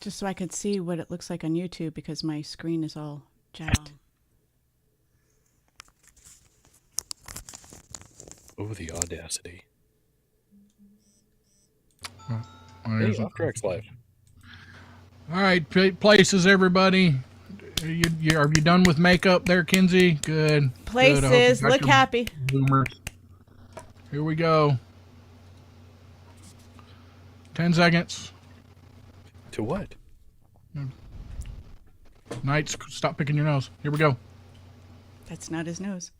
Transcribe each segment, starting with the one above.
Just so I could see what it looks like on YouTube because my screen is all jacked. Oh, the audacity. Hey, OffTrack's live. All right, places, everybody. Are you done with makeup there, Kinsey? Good. Places, Good. look happy. Boomers. Here we go. 10 seconds. To what? Knights, stop picking your nose. Here we go. That's not his nose.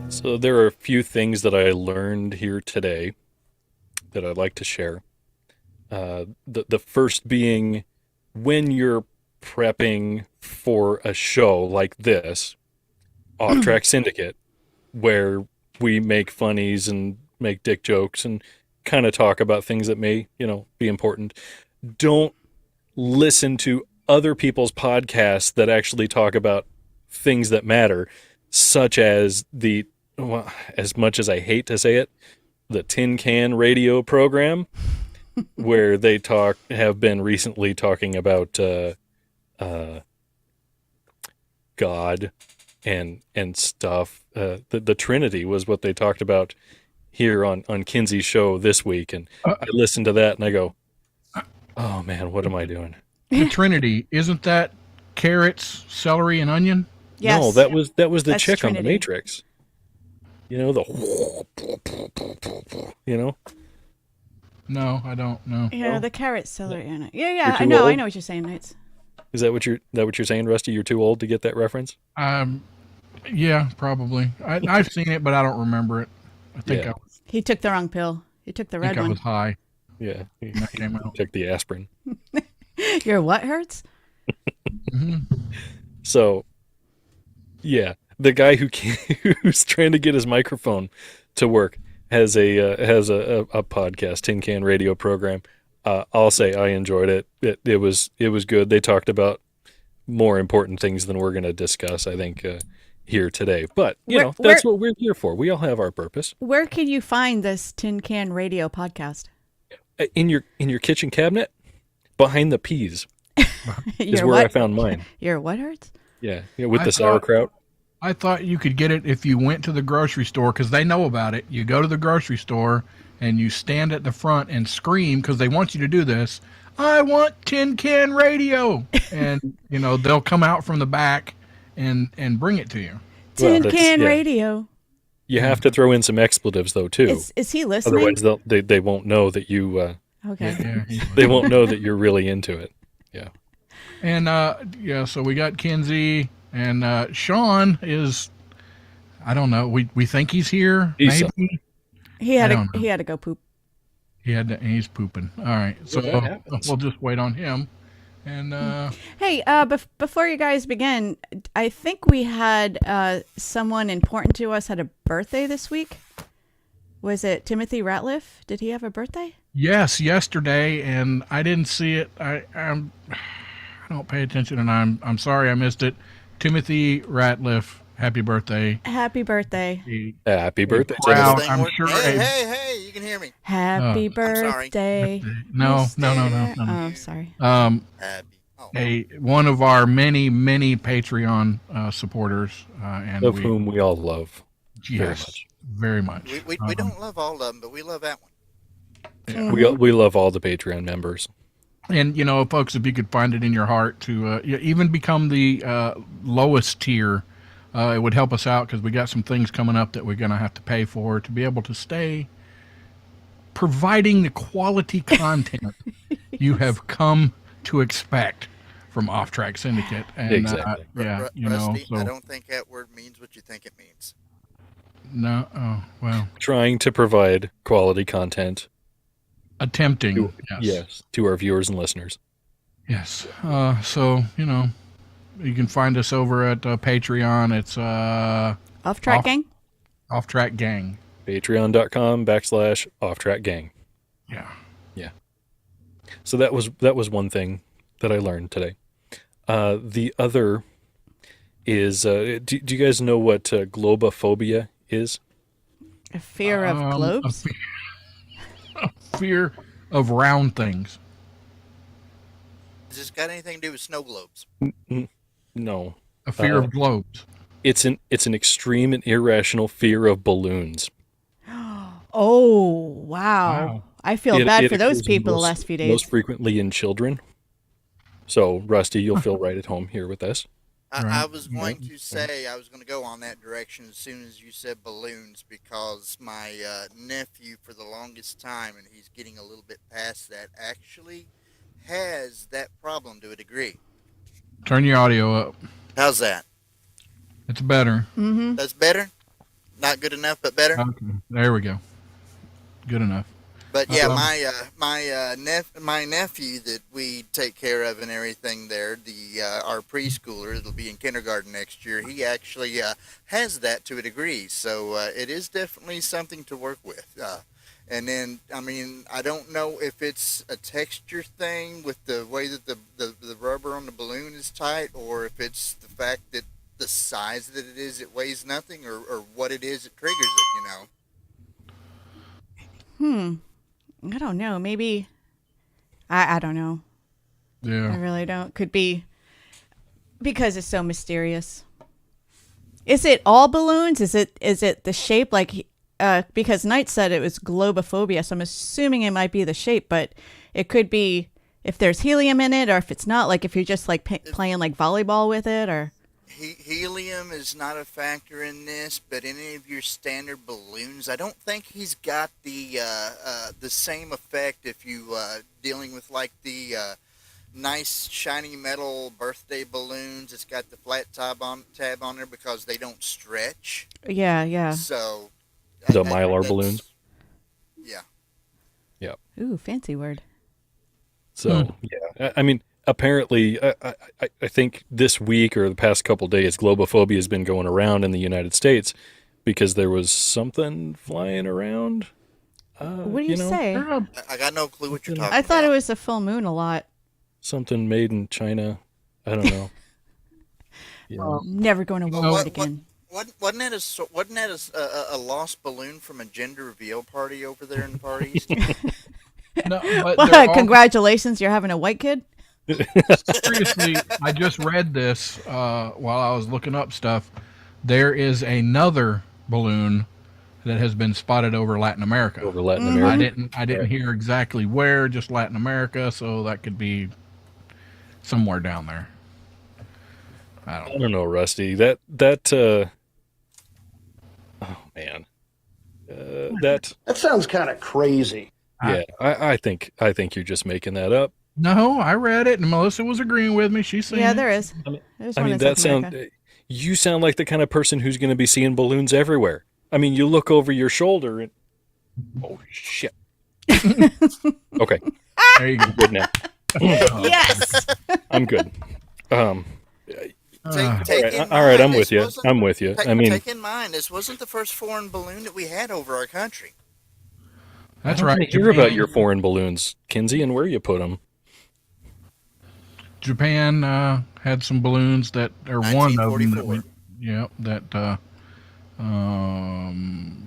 So there are a few things that I learned here today that I'd like to share. The first being when you're prepping for a show like this, OffTrack Syndicate, where we make funnies and make dick jokes and kind of talk about things that may, be important. Don't listen to other people's podcasts that actually talk about things that matter, such as as much as I hate to say it, the Tin Can Radio program, where they have been recently talking about God and stuff. The Trinity was what they talked about here on Kinsey's show this week, and I listened to that and I go, oh man, what am I doing? The Trinity, isn't that carrots, celery, and onion? Yes. No, that was the That's chick Trinity. on the Matrix. The No, I don't know. Yeah, No? the carrot celery in it. Yeah, You're I too know. I old? know what you're saying, Knights. Is that what you're saying, Rusty? You're too old to get that reference? Yeah, probably. I've seen it, but I don't remember it. I think Yeah. He took the wrong pill. He took the I red was one. high. Yeah. when that came out. Took the aspirin. Your what hurts? So, yeah, the guy who's trying to get his microphone to work has a podcast, Tin Can Radio program. I'll say I enjoyed it. It was good. They talked about more important things than we're going to discuss, I think, here today. But that's what we're here for. We all have our purpose. Where can you find this Tin Can Radio podcast? In your kitchen cabinet, behind the peas, is Your where I what? found mine. Your what hurts? Yeah, with I the thought- sauerkraut. I thought you could get it if you went to the grocery store because they know about it. You go to the grocery store and you stand at the front and scream because they want you to do this. I want Tin Can Radio, and they'll come out from the back and bring it to you. Tin that's- Can yeah. Radio. You have to throw in some expletives though too. Is he listening? Otherwise, they won't know that you. Okay. Yeah, They won't know that you're really into it. Yeah. and so we got Kinsey and Sean is. I don't know. We think he's here. He's Maybe He I had don't know. he had to go poop. he's pooping. All right, so Well, that happens. we'll just wait on him. And Hey, before you guys begin, I think we had someone important to us had a birthday this week. Was it Timothy Ratliff? Did he have a birthday? yes, yesterday, and I didn't see it. I don't pay attention, and I'm sorry I missed it. Timothy Ratliff, happy birthday! Happy birthday. Happy birthday. Proud, Thing I'm work- sure. Hey, you can hear me. Happy sorry. birthday. No. Oh, sorry. Happy. Oh, One of our many Patreon supporters, and Of whom we all love. yes, very much. we don't love all of them, but we love that one. We love all the Patreon members. And folks, if you could find it in your heart to even become the lowest tier, it would help us out because we got some things coming up that we're going to have to pay for to be able to stay providing the quality content you have come to expect from OffTrack Syndicate. And Exactly. yeah, Rusty, I so don't think that word means what you think it means. no, oh well, Trying to provide quality content. attempting. Yes, to our viewers and listeners. Yes. So you can find us over at Patreon. It's Off track Off- gang? OffTrack Gang. Patreon.com/OffTrackGang. Yeah. So that was one thing that I learned today. The other is, do you guys know what globophobia is? A fear of globes? A fear of round things. Has this got anything to do with snow globes? No. A fear of globes. It's an extreme and irrational fear of balloons. Oh, wow. I feel bad for those occurs people the most- last few days. Most frequently in children. So, Rusty, you'll feel right at home here with us. I Right. was going to say, I was going to go on that direction as soon as you said balloons, because my nephew, for the longest time, and he's getting a little bit past that, actually has that problem to a degree. Turn your audio up. How's that? It's better. Mm-hmm. That's better? Not good enough, but better? Okay. There we go. Good enough. But yeah, Um, my nephew that we take care of and everything there, our preschooler that'll be in kindergarten next year, he actually has that to a degree. So it is definitely something to work with. And then, I mean, I don't know if it's a texture thing with the way that the rubber on the balloon is tight, or if it's the fact that the size that it is, it weighs nothing, or what it is that triggers it, I don't know. Maybe. I don't know. I Yeah. really don't. Could be because it's so mysterious. Is it all balloons? Is it the shape? Like, because Knight said it was globophobia, so I'm assuming it might be the shape, but it could be if there's helium in it, or if it's not. Like if you're just like playing like volleyball with it, or. Helium is not a factor in this, but any of your standard balloons, I don't think he's got the same effect if you dealing with like the nice shiny metal birthday balloons. It's got the flat tab on there because they don't stretch. Yeah. So The Mylar balloons? Yeah. Ooh, fancy word. So, yeah. I mean, apparently, I think this week or the past couple days, globophobia has been going around in the United States because there was something flying around. What do you say? I got no clue what you're talking about. I thought it was a full moon a lot. Something made in China. I don't know. Yeah. Never going to Walmart again. Wasn't that a lost balloon from a gender reveal party over there in the Far East? No, but Well, they're all- congratulations, you're having a white kid? seriously, I just read this while I was looking up stuff. There is another balloon that has been spotted over Latin America. Over Latin Mm-hmm. America. I didn't hear exactly where, just Latin America, so that could be somewhere down there. I I don't know. don't know, Rusty. That oh man, that sounds kind of crazy. yeah. I think you're just making that up. No, I read it, and Melissa was agreeing with me. She's saying Yeah, it. there is. There's I one mean, in that South America. you sound like the kind of person who's going to be seeing balloons everywhere. I mean, you look over your shoulder and oh shit. Okay, There you go. good now. Yes. I'm good. Uh, All right, I'm with you. I'm with you. I mean, take in mind, this wasn't the first foreign balloon that we had over our country. that's I right. want to hear about your foreign balloons, Kinsey, and where you put them. Japan had some balloons that are one of them that 1944.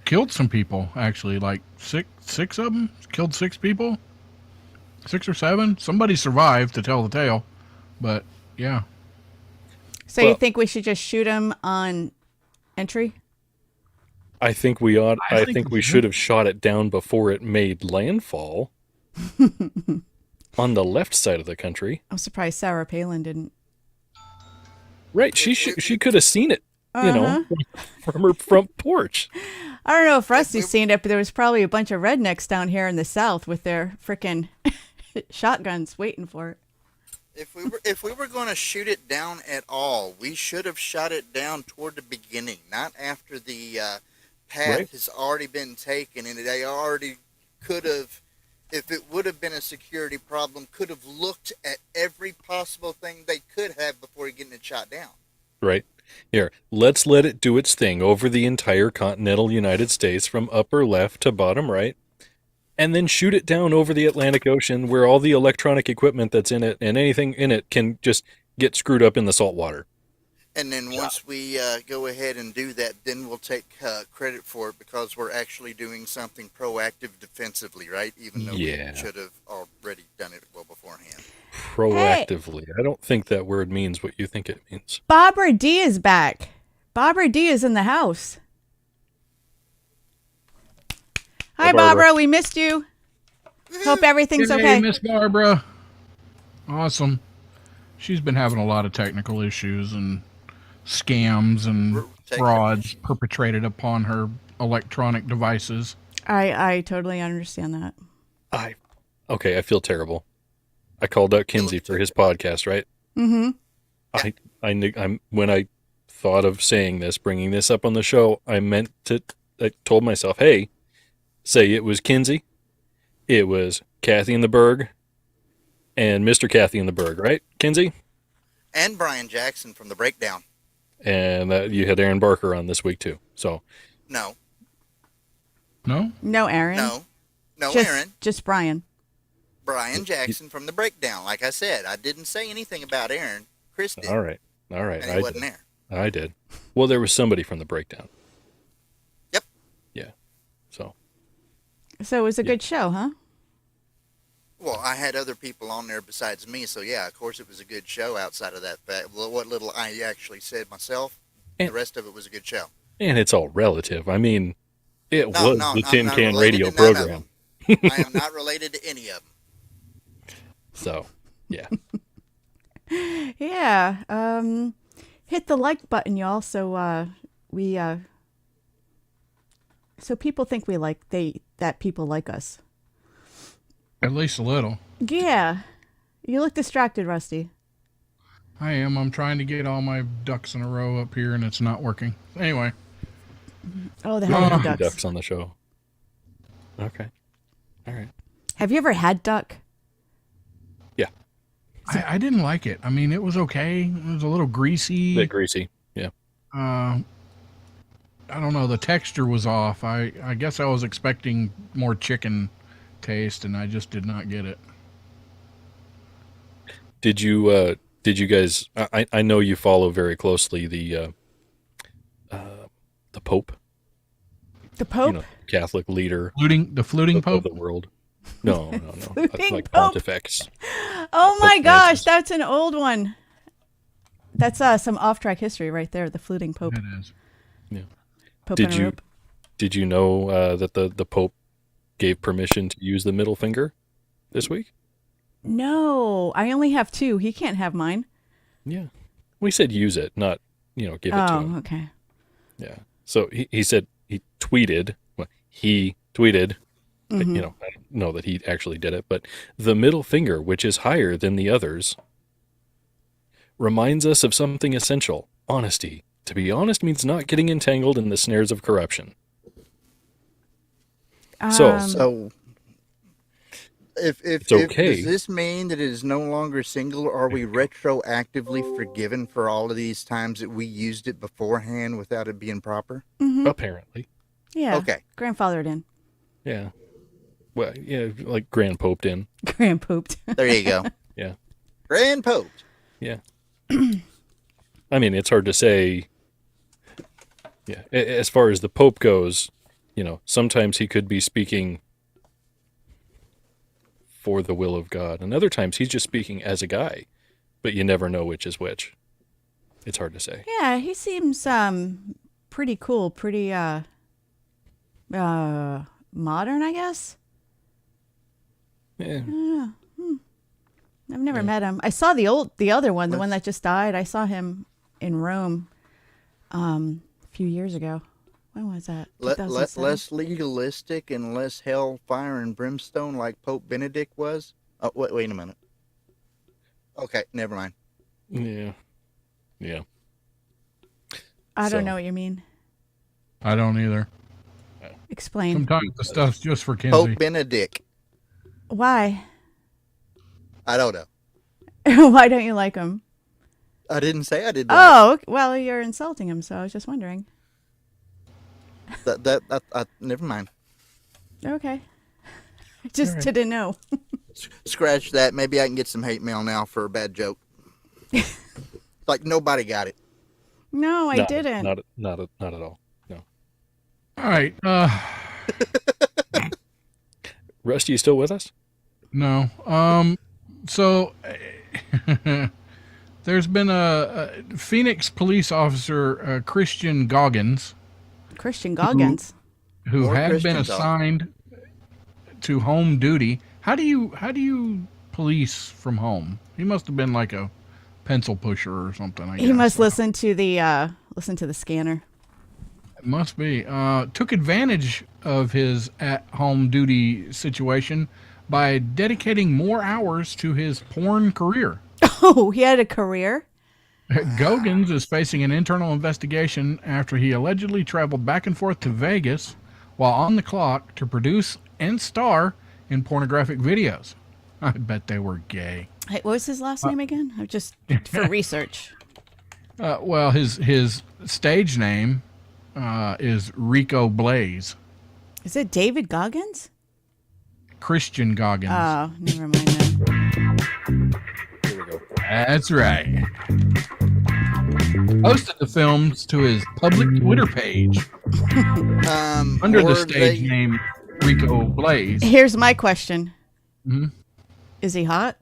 killed some people. Actually, like six of them killed 6 people, 6 or 7. Somebody survived to tell the tale, but yeah. So you Well- think we should just shoot him on entry? I think we ought. I I think think we we should have shot it down before it made landfall on the left side of the country. I'm surprised Sarah Palin didn't. Right? She could have seen it. You know, from her front porch. I don't know if Rusty's seen it, but there was probably a bunch of rednecks down here in the South with their frickin' shotguns waiting for it. If we were going to shoot it down at all, we should have shot it down toward the beginning, not after the path Right. has already been taken, and they already could have, if it would have been a security problem, could have looked at every possible thing they could have before getting it shot down. Right. Here, let's let it do its thing over the entire continental United States from upper left to bottom right, and then shoot it down over the Atlantic Ocean where all the electronic equipment that's in it and anything in it can just get screwed up in the salt water. And then once we go ahead and do that, then we'll take credit for it because we're actually doing something proactive defensively, right? Even though Yeah. we should have already done it well beforehand. Proactively. I don't think that word means what you think it means. Barbara D is back. Barbara D is in the house. Hi, Barbara. Barbara. We missed you. Hope everything's Hey, okay. Miss Barbara. Awesome. She's been having a lot of technical issues and scams and frauds perpetrated upon her electronic devices. I totally understand that. Okay, I feel terrible. I called out Kinsey for his podcast, right? Mm-hmm. I'm when I thought of saying this, bringing this up on the show, I told myself, hey, say it was Kinsey, it was Kathy in the Berg, and Mr. Kathy in the Berg, right, Kinsey? And Brian Jackson from The Breakdown. And you had Aaron Barker on this week too. So No, No? No, Aaron. no, just, Aaron. Just Brian. Brian Jackson from The Breakdown. Like I said, I didn't say anything about Aaron. Chris did. all right, And he wasn't there. I did. Well, there was somebody from the Breakdown. Yep. Yeah. So So it was a good show, huh? Well, I had other people on there besides me, so yeah, of course it was a good show outside of that. But what little I actually said myself, the rest of it was a good show. and it's all relative. I mean, it was the I'm Tin not Can related Radio to none of program. them. I am not related to any of them. So, yeah. Yeah. Hit the like button, y'all. So so people think that people like us. At least a little. Yeah. You look distracted, Rusty. I am. I'm trying to get all my ducks in a row up here, and it's not working. Anyway. Oh, the hell of Ducks. ducks. On the show. Okay. All right. Have you ever had duck? Yeah. I didn't like it. I mean, it was okay. It was a little greasy. Bit greasy. Yeah. I don't know. The texture was off. I guess I was expecting more chicken taste, and I just did not get it. Did you guys, I know you follow very closely the Pope, The Pope? Catholic leader The fluting of pope? the world. No. Fluting like Pope. Pontifex. Oh my Pope gosh, Francis. that's an old one. That's some off-track history right there, the fluting Pope. It is. Yeah. Pope Did on a you rope. Did you know that the Pope gave permission to use the middle finger this week? No, I only have two. He can't have mine. Yeah. We said use it, not, give it to Oh, him. okay. Yeah. So he said he tweeted, I don't know that he actually did it, but the middle finger, which is higher than the others, reminds us of something essential: honesty. To be honest means not getting entangled in the snares of corruption. So, if It's okay. does this mean that it is no longer single? Or are we retroactively forgiven for all of these times that we used it beforehand without it being proper? Apparently. Yeah. Okay. Grandfathered in. Yeah. Well, yeah, like Grand Poped in. Grand pooped. There you go. Yeah. Grand Pope. Yeah. I mean, it's hard to say. Yeah. As far as the Pope goes, sometimes he could be speaking for the will of God, and other times he's just speaking as a guy, but you never know which is which. It's hard to say. Yeah, he seems pretty cool, pretty modern, I guess. Yeah. I've never met him. I saw the other one, the one that just died. I saw him in Rome a few years ago. When was that? 2007? Less legalistic and less hellfire and brimstone like Pope Benedict was. Oh, wait a minute. Okay, never mind. Yeah. Yeah. I So- don't know what you mean. I don't either. Explain. Sometimes the stuff's just for Pope Kinsey. Benedict. Why? I don't know. Why don't you like him? I didn't say I did. Oh, well, you're insulting him, so I was just wondering. Never mind. Okay. I just didn't know. Scratch that. Maybe I can get some hate mail now for a bad joke. Like nobody got it. No, I didn't. Not at all. No. All right. Rusty, you still with us? No. So there's been a Phoenix police officer, Christian Goggins, Christian Goggins. who More had been Christian assigned to home duty. How do you police from home? He must have been like a pencil pusher or something. I guess. He must listen to the scanner. It must be. Took advantage of his at-home duty situation by dedicating more hours to his porn career. Oh, he had a career? Goggins is facing an internal investigation after he allegedly traveled back and forth to Vegas while on the clock to produce and star in pornographic videos. I bet they were gay. Hey, what was his last name again? Just for research. Well, his stage name is Rico Blaze. Is it David Goggins? Christian Goggins. Oh, never mind then. Here we go. That's right. Posted the films to his public Twitter page under the Were stage they- name Rico Blaze. Here's my question. Mhm. Is he hot?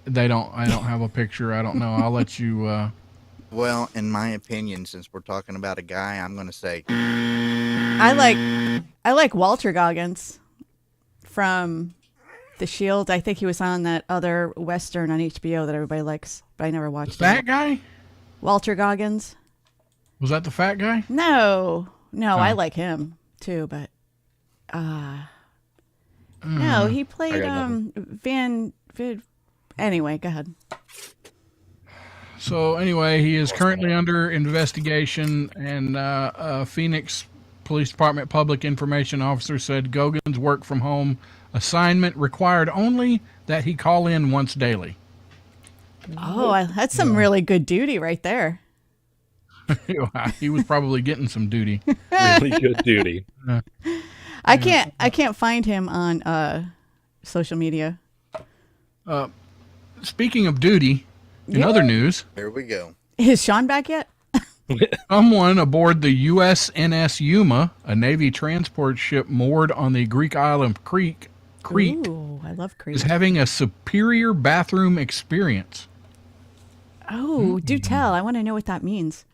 I don't have a picture. I don't know. I'll let you. Well, in my opinion, since we're talking about a guy, I'm going to say I like Walter Goggins from The Shield. I think he was on that other Western on HBO that everybody likes, but I never watched Fat it. guy? Walter Goggins? Was that the fat guy? No, I like him too, but no, he played I got Van. Anyway, go ahead. So anyway, he is currently under investigation, and Phoenix Police Department public information officer said Goggins' work from home assignment required only that he call in once daily. Oh, that's some really good duty right there. He was probably getting some duty. Really good duty. I can't find him on social media. Speaking of duty, in other news, here we go. Is Sean back yet? someone aboard the USNS Yuma, a Navy transport ship moored on the Greek island Crete, Ooh, I love is Crete. having a superior bathroom experience. Oh, do tell. I want to know what that means.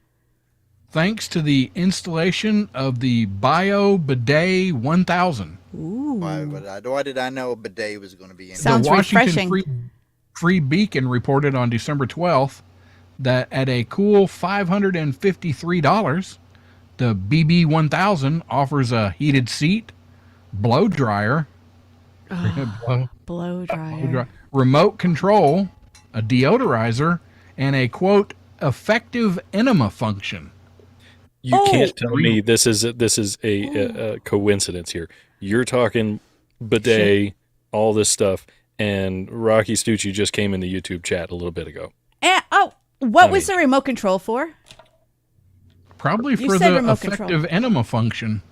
Thanks to the installation of the Bio Bidet 1000. Ooh. Why did I know a bidet was going to be in Sounds The Washington refreshing. Free Beacon reported on December 12th that at a cool $553, the BB 1000 offers a heated seat, blow dryer, Blow dryer. remote control, a deodorizer, and a quote effective enema function. You can't tell me this is a coincidence here. You're talking bidet, all this stuff, and Rocky Stucci just came in the YouTube chat a little bit ago. What was the remote control for? Probably You for said the remote effective control. enema function,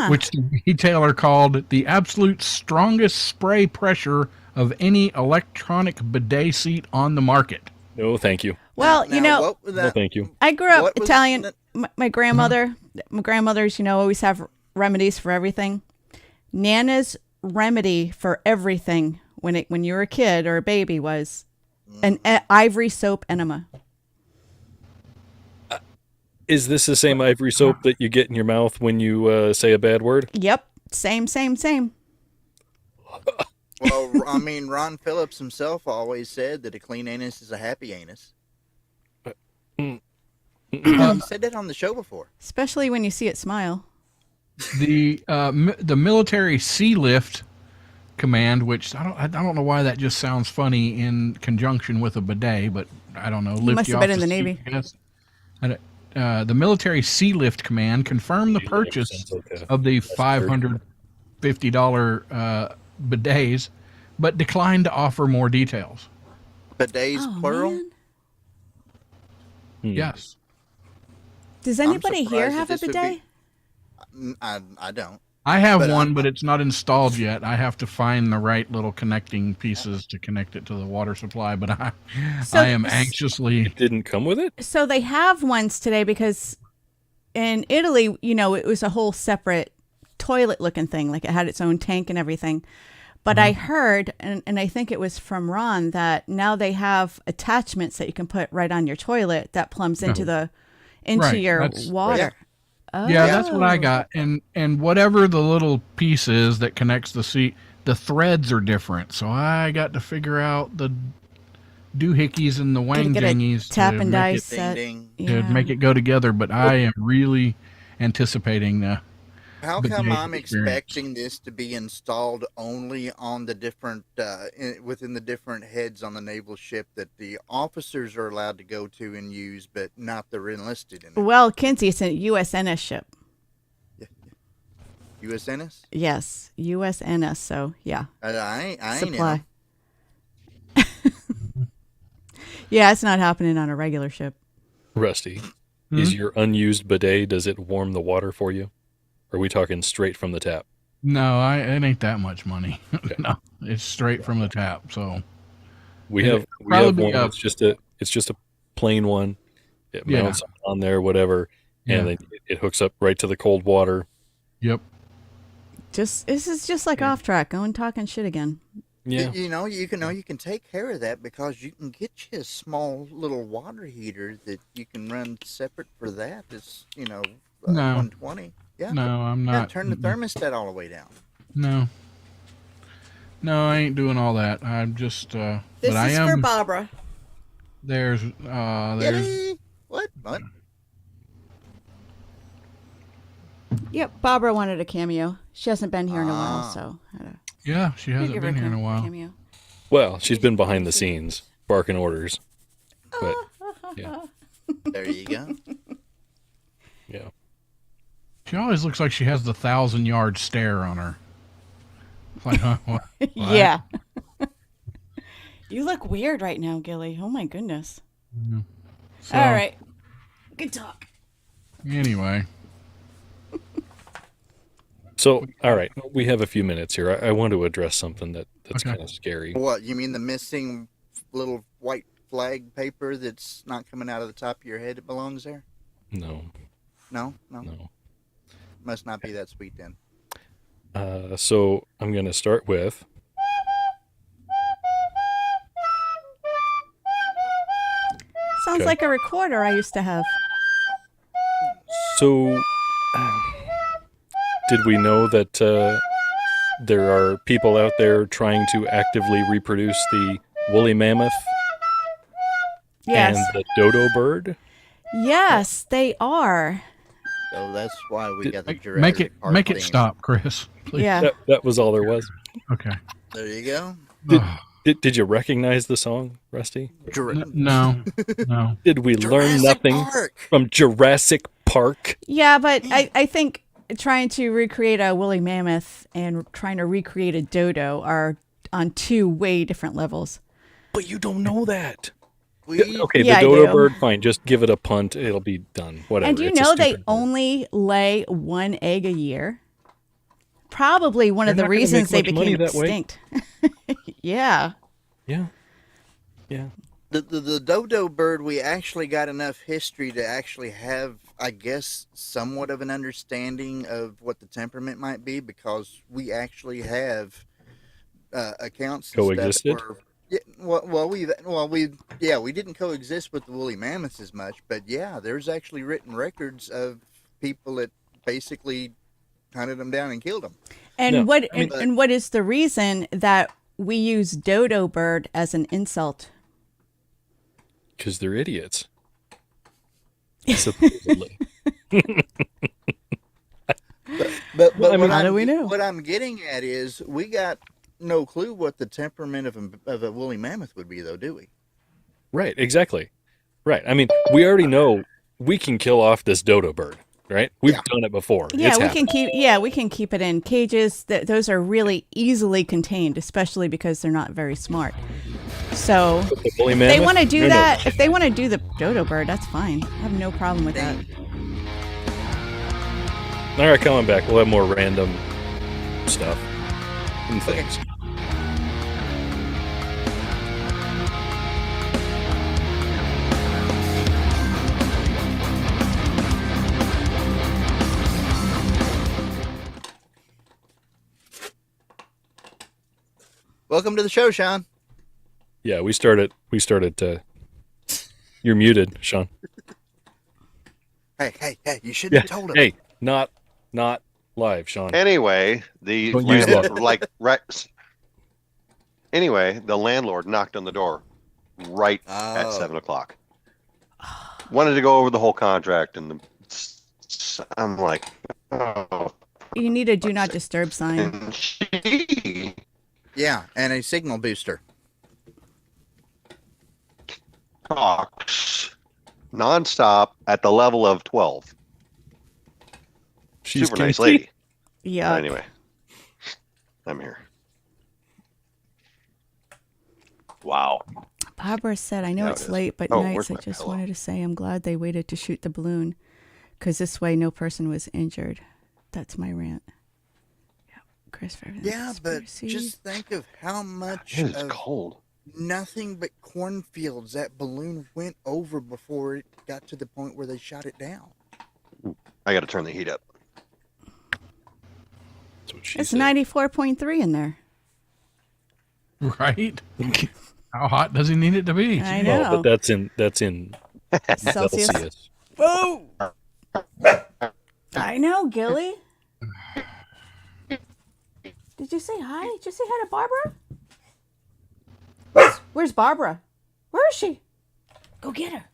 which the retailer called the absolute strongest spray pressure of any electronic bidet seat on the market. No, thank you. Well, Now, what was No, that? thank you. I grew up What was Italian. that- My grandmother, my grandmothers, always have remedies for everything. Nana's remedy for everything when you were a kid or a baby was an ivory soap enema. Is this the same ivory soap that you get in your mouth when you say a bad word? Yep, same. Well, I mean, Ron Phillips himself always said that a clean anus is a happy anus. He said that on the show before. Especially when you see it smile. The military sea lift command, which I don't know why that just sounds funny in conjunction with a bidet, but I don't know. Lift must you have off been in the seat, Navy. I guess. And, the military sea lift command confirmed the purchase Sounds like a of the message. $550 bidets, but declined to offer more details. Bidets, Oh, plural. man. Yes. Does I'm anybody here surprised have a that this would bidet? be- I don't. I have But one, but it's not installed yet. I have to find the right little connecting pieces to connect it to the water supply, but I am anxiously... It didn't come with it? So they have ones today because in Italy, it was a whole separate toilet looking thing. Like it had its own tank and everything. But I heard, and I think it was from Ron, that now they have attachments that you can put right on your toilet that plumbs into Right, your that's- water. Yeah, that's what I Oh. got. And whatever the little piece is that connects the seat, the threads are different. So I got to figure out the doohickeys and the wang Get a jangies tap to and make dice it, set. Ding, to make it go together. But I am really anticipating the... How bidet come I'm experience. expecting this to be installed only on the different within the different heads on the naval ship that the officers are allowed to go to and use, but not the enlisted in it? Well, Kinsey, it's a USNS ship. USNS? Yes, USNS. So, yeah. I ain't in Supply. 'em. Yeah, it's not happening on a regular ship. Rusty, Hmm? is your unused bidet, does it warm the water for you? Or are we talking straight from the tap? No, it ain't that much money. No, it's straight from the tap. So We It'd have probably one. be It's just a plain one. It Yeah. mounts on there, whatever, Yeah. and then it hooks up right to the cold water. yep. This is just like off track. Going talking shit again. Yeah, You can take care of that because you can get you a small little water heater that you can run separate for that. It's No. 120. Yeah. No, I'm Yeah, not. turn the thermostat all the way down. No. No, I ain't doing all that. I'm just This but I is am for Barbara. there's Yay! What? Yep, Barbara wanted a cameo. She hasn't been here in a while, so I had to yeah, she hasn't give her been here in a while. cameo. well, she's been behind the scenes barking orders, but yeah, There you go. yeah. She always looks like she has the 1,000-yard stare on her. It's like, huh? What? Yeah. You look weird right now, Gilly. Oh my goodness. So, All right. Good talk. Anyway, So, all right, we have a few minutes here. I want to address something that's Okay. kind of scary. What, you mean the missing little white flag paper that's not coming out of the top of your head that belongs there? No, No? no. Must not be that sweet then. So I'm going to start with Sounds Okay. like a recorder I used to have. So, did we know that there are people out there trying to actively reproduce the woolly mammoth Yes. and the dodo bird? Yes, they are. So that's why we got the make Jurassic Park it theme. stop, Chris. Please. Yeah. That was all there was. Okay. There you go. Did you recognize the song, Rusty? No. No. Did we learn Jurassic nothing Park. from Jurassic Park? Yeah, but I think trying to recreate a woolly mammoth and trying to recreate a dodo are on two way different levels. But you don't know that. Okay, Yeah, I the dodo do. bird, fine. Just give it a punt. It'll be done. Whatever. And do you It's a know they stupid bird. only lay one egg a year? Probably one of They're the not gonna reasons they make much money became that way. extinct. Yeah. Yeah. Yeah. The dodo bird, we actually got enough history to actually have, I guess, somewhat of an understanding of what the temperament might be because we actually have accounts and Coexisted? stuff where, we didn't coexist with the woolly mammoths as much, but yeah, there's actually written records of people that basically hunted them down and killed them. And No, and what is the reason that we use dodo bird as an insult? Because they're idiots. Supposedly. But Well, I mean, how do we know? What I'm getting at is we got no clue what the temperament of a woolly mammoth would be, though, do we? Right, exactly. Right. I mean, we already know we can kill off this dodo bird, right? We've done it before. Yeah, It's we happened. can keep it in cages. Those are really easily contained, especially because they're not very smart. So But the woolly if they mammoth? want to do No, no. that, if they want to do the dodo bird, that's fine. I have no problem with that. All right, coming back. We'll have more random stuff and things. Welcome to the show, Sean. Yeah, we started. You're muted, Sean. Hey! You shouldn't have told him. Hey, not live, Sean. Anyway, the Don't use landlord, that. Anyway, the landlord knocked on the door right at 7:00. Wanted to go over the whole contract, and I'm like, oh. You need a do not disturb sign. And she Yeah, and a signal booster. talks nonstop at the level of 12. She's Super nice kinky. lady. Yeah. Anyway, I'm here. Wow. Barbara said, I know Yeah, it's it is. late, but Oh, nights where's I my just pillow? wanted to say I'm glad they waited to shoot the balloon because this way no person was injured. That's my rant. Yeah, Chris, for everything. Yeah, but Conspiracy. just think of how much It is of cold. nothing but cornfields that balloon went over before it got to the point where they shot it down. I got to turn the heat up. That's what she It's said. 94.3 in there. Right? How hot does he need it to be? I Oh, know. but that's in Celsius. Celsius. Oh! I know, Gilly. Did you say hi? Did you say hi to Barbara? Where's Barbara? Where is she? Go get her.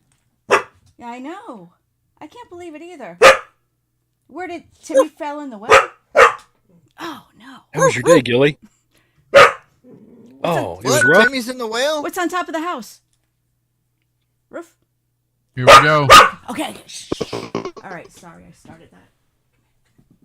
Yeah, I know. I can't believe it either. Where did Timmy fell in the well? Oh, no. How was your day, Gilly? Oh, it was What? rough. Timmy's in the well? What's on top of the house? Roof? Here we go. Okay. Shh. All right. Sorry, I started that.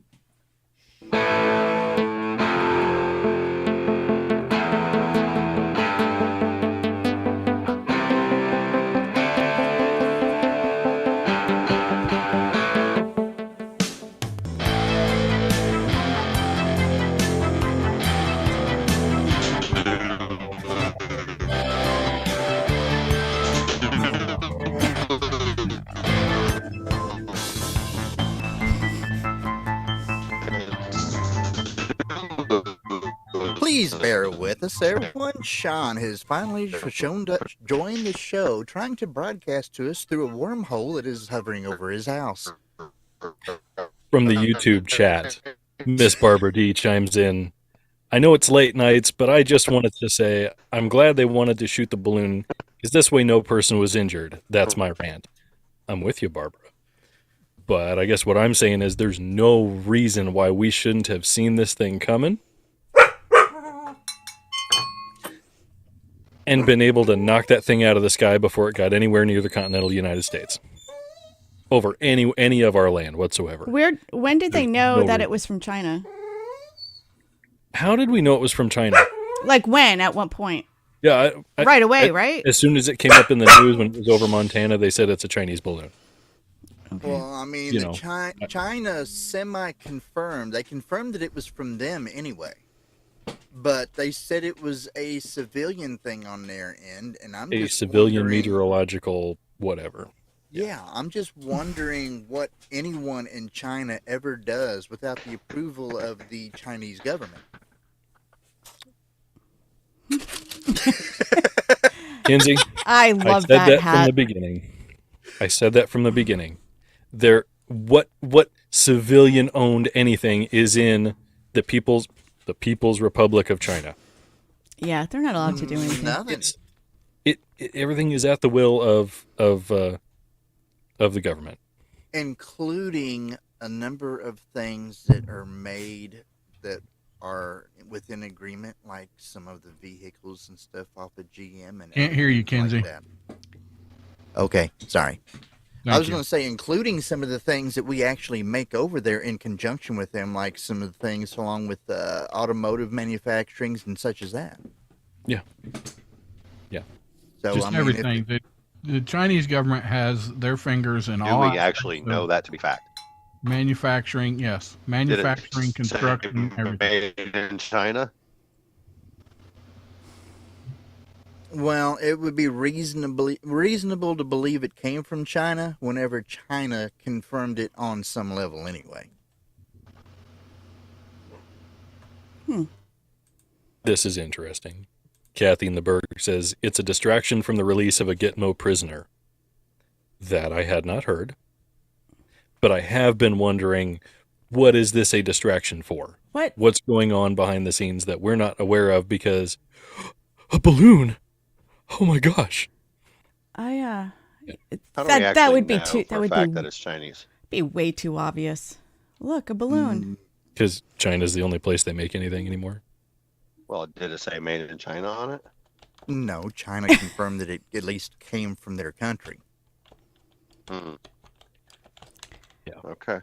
Please bear with us, everyone. Sean has finally shown to join the show, trying to broadcast to us through a wormhole that is hovering over his house. From the YouTube chat, Miss Barbara D chimes in. I know it's late nights, but I just wanted to say I'm glad they wanted to shoot the balloon because this way no person was injured. That's my rant. I'm with you, Barbara. But I guess what I'm saying is there's no reason why we shouldn't have seen this thing coming and been able to knock that thing out of the sky before it got anywhere near the continental United States. Over any of our land whatsoever. When did they There's know no that reason. it was from China? How did we know it was from China? Like when? At what point? Yeah, Right away, right? As soon as it came up in the news when it was over Montana, they said it's a Chinese balloon. Well, I mean, You the know, China semi-confirmed. They confirmed that it was from them anyway. But they said it was a civilian thing on their end, and I'm A just civilian wondering- meteorological whatever. Yeah, I'm just wondering what anyone in China ever does without the approval of the Chinese government. Kinsey, I I love said that that from hat. the beginning. I said that from the beginning. What civilian owned anything is in the People's Republic of China? Yeah, they're not allowed to do anything. Nothing. Everything is at the will of the government. Including a number of things that are made that are within agreement, like some of the vehicles and stuff off of GM and Can't hear you, everything Kenzie. like that? Okay, sorry. I Thank was you. going to say, including some of the things that we actually make over there in conjunction with them, like some of the things along with automotive manufacturing and such as that. Yeah. Yeah. So Just I mean, everything. The Chinese government has their fingers in Do all we aspects actually of know that to be fact? manufacturing. Yes, Did it manufacturing, say construction, everything. made in China? well, it would be reasonable to believe it came from China whenever China confirmed it on some level, anyway. This is interesting. Kathy in the Berg says it's a distraction from the release of a Gitmo prisoner. That I had not heard. But I have been wondering, what is this a distraction for? What? What's going on behind the scenes that we're not aware of? Because a balloon. Oh my gosh. How do we that actually would be know too. for That a would fact be that it's Chinese? way too obvious. Look, a balloon. Because China's the only place they make anything anymore. Well, did it say made in China on it? No, China confirmed that it at least came from their country. Hmm. Yeah. Okay.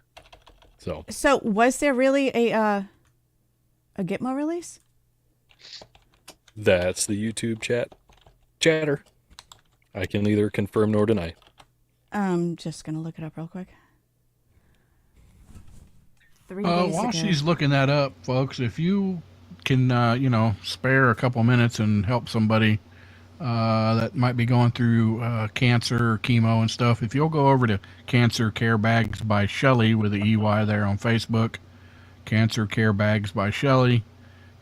So Was there really a Gitmo release? that's the YouTube chatter. I can neither confirm nor deny. I'm just gonna look it up real quick. 3 days While ago. she's looking that up, folks, if you can, spare a couple minutes and help somebody that might be going through cancer or chemo and stuff, if you'll go over to Cancer Care Bags by Shelley with the EY there on Facebook, Cancer Care Bags by Shelley.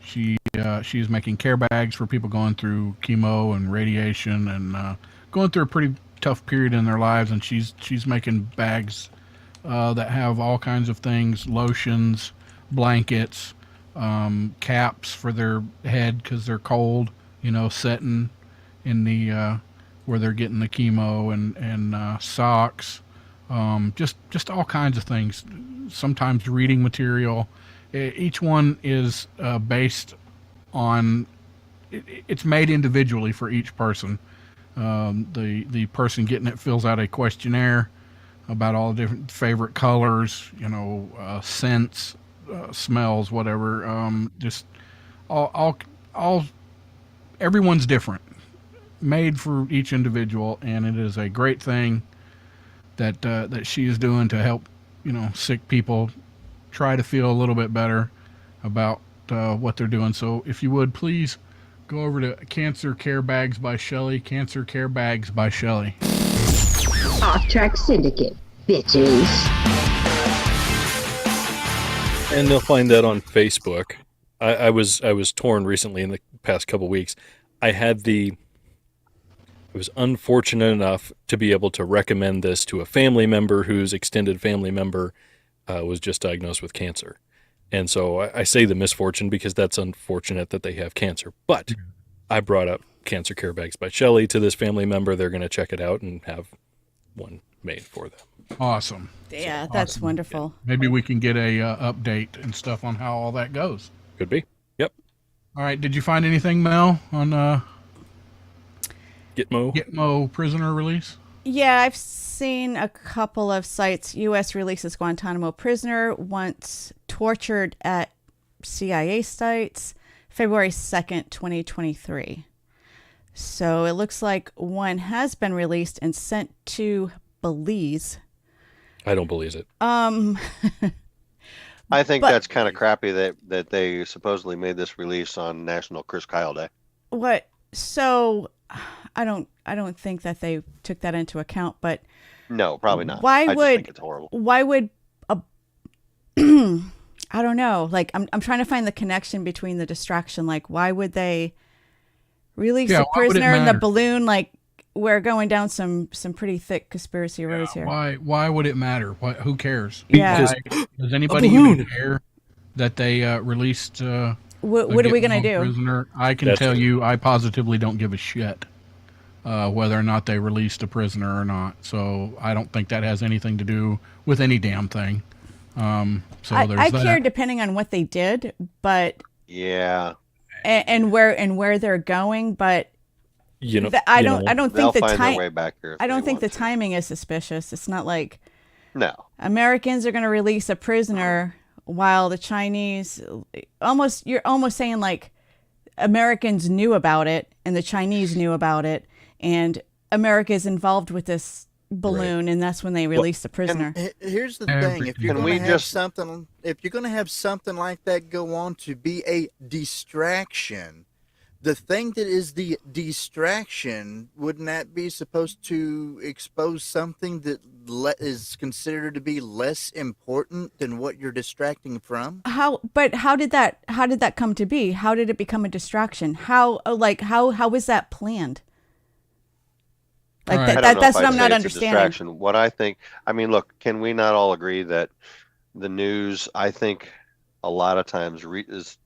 She's making care bags for people going through chemo and radiation and going through a pretty tough period in their lives, and she's making bags that have all kinds of things: lotions, blankets, caps for their head because they're cold, setting in the where they're getting the chemo, and socks, just all kinds of things. Sometimes reading material. Each one is based on. It's made individually for each person. The person getting it fills out a questionnaire about all the different favorite colors, scents, smells, whatever. Just all everyone's different, made for each individual, and it is a great thing that she is doing to help sick people try to feel a little bit better about what they're doing. So if you would please go over to Cancer Care Bags by Shelley, Cancer Care Bags by Shelley. OffTrack Syndicate, bitches. And they'll find that on Facebook. I was torn recently in the past couple weeks. I was unfortunate enough to be able to recommend this to a family member whose extended family member was just diagnosed with cancer. And so I say the misfortune because that's unfortunate that they have cancer. But I brought up Cancer Care Bags by Shelley to this family member. They're going to check it out and have one made for them. Awesome. Yeah, that's Awesome. wonderful. Maybe we can get a update and stuff on how all that goes. Could be. Yep. All right. Did you find anything, Mel, on Gitmo. prisoner release? Yeah, I've seen a couple of sites. U.S. releases Guantanamo prisoner once tortured at CIA sites, February 2nd, 2023. So it looks like one has been released and sent to Belize. I don't believe it. I think But- that's kind of crappy that they supposedly made this release on National Chris Kyle Day. What? So I don't think that they took that into account, but No, probably not. Why I just would- think it's horrible. why would a I don't know. Like I'm trying to find the connection between the distraction. Like why would they release Yeah, a why would it prisoner in the matter? balloon? Like we're going down some pretty thick conspiracy roads here. Why would it matter? Who cares? Yeah. Why- does anybody balloon. even care that they released? What are we gonna Gitmo do? Prisoner? I can That's tell it. you, I positively don't give a shit whether or not they released a prisoner or not. So I don't think that has anything to do with any damn thing. So there's I that. care depending on what they did, but Yeah. and where they're going, but I don't They'll think the find their time way back here. I don't think the timing is suspicious. It's not like No. Americans are going to release a prisoner while the Chinese you're almost saying like Americans knew about it and the Chinese knew about it and America is involved with this balloon and that's when they release the prisoner. Here's the thing: if you're going to have something like that go on to be a distraction, the thing that is the distraction, wouldn't that be supposed to expose something that is considered to be less important than what you're distracting from? How did that come to be? How did it become a distraction? How was that planned? Like Right. that's what I'm say not it's a understanding. distraction. What I think, I mean, look, can we not all agree that the news, I think, a lot of times is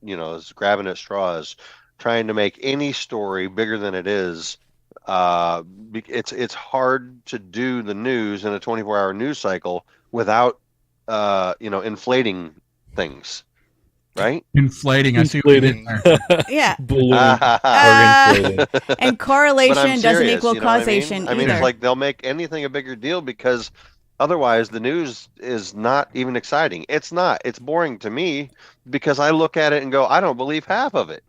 grabbing at straws, trying to make any story bigger than it is. It's hard to do the news in a 24-hour news cycle without inflating things, right? Inflating. I see what you did there. Yeah. Balloon are inflated. And But I'm correlation doesn't serious, equal you know what I mean? causation I mean, either. it's like they'll make anything a bigger deal because otherwise the news is not even exciting. It's not. It's boring to me because I look at it and go, I don't believe half of it.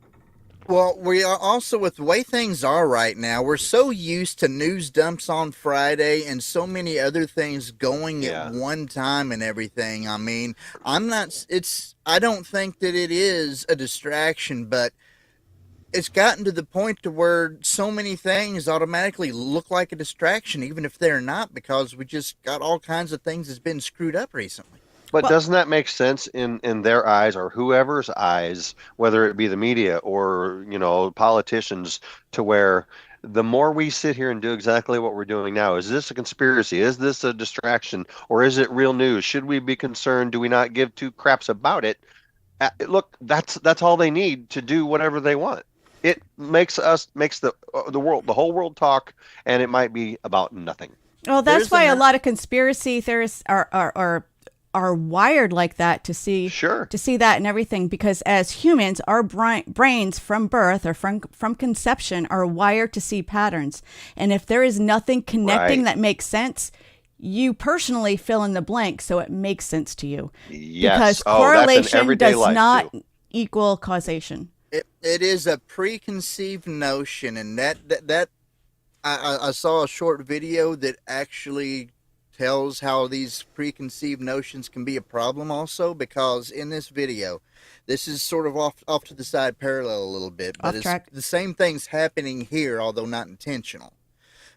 Well, we are also, with the way things are right now, we're so used to news dumps on Friday and so many other things going at one time and everything. I mean, I don't think that it is a distraction, but it's gotten to the point to where so many things automatically look like a distraction, even if they're not, because we just got all kinds of things that's been screwed up recently. But doesn't that make sense in their eyes or whoever's eyes, whether it be the media or, politicians, to where the more we sit here and do exactly what we're doing now, is this a conspiracy? Is this a distraction? Or is it real news? Should we be concerned? Do we not give two craps about it? Look, that's all they need to do whatever they want. It makes the whole world talk, and it might be about nothing. Well, that's why a lot of conspiracy theorists are wired like that to see that and everything, because as humans our brains from birth or from conception are wired to see patterns, and if there is nothing connecting that makes sense, you personally fill in the blank so it makes sense to you. Yes. Because correlation does not too. equal causation. It is a preconceived notion, and that I saw a short video that actually tells how these preconceived notions can be a problem also, because in this video, this is sort of off to the side, parallel a little bit, but it's the same thing's happening here, although not intentional.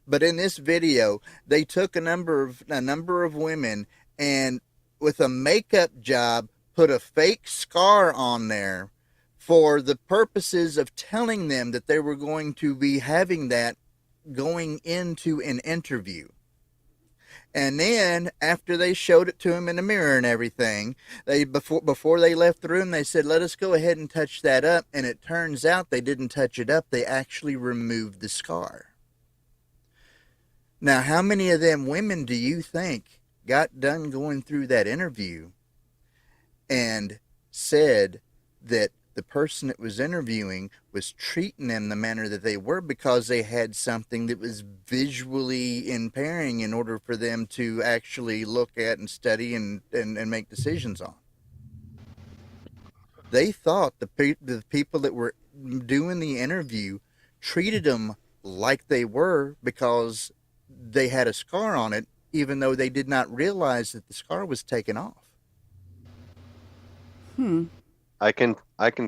But in this video, they took a number of women and with a makeup job put a fake scar on there for the purposes of telling them that they were going to be having that going into an interview. And then after they showed it to him in the mirror and everything, before they left the room, they said, let us go ahead and touch that up. And it turns out they didn't touch it up. They actually removed the scar. Now, how many of them women do you think got done going through that interview and said that the person that was interviewing was treating them the manner that they were because they had something that was visually impairing in order for them to actually look at and study and make decisions on? They thought the people that were doing the interview treated them like they were because they had a scar on it, even though they did not realize that the scar was taken off. I can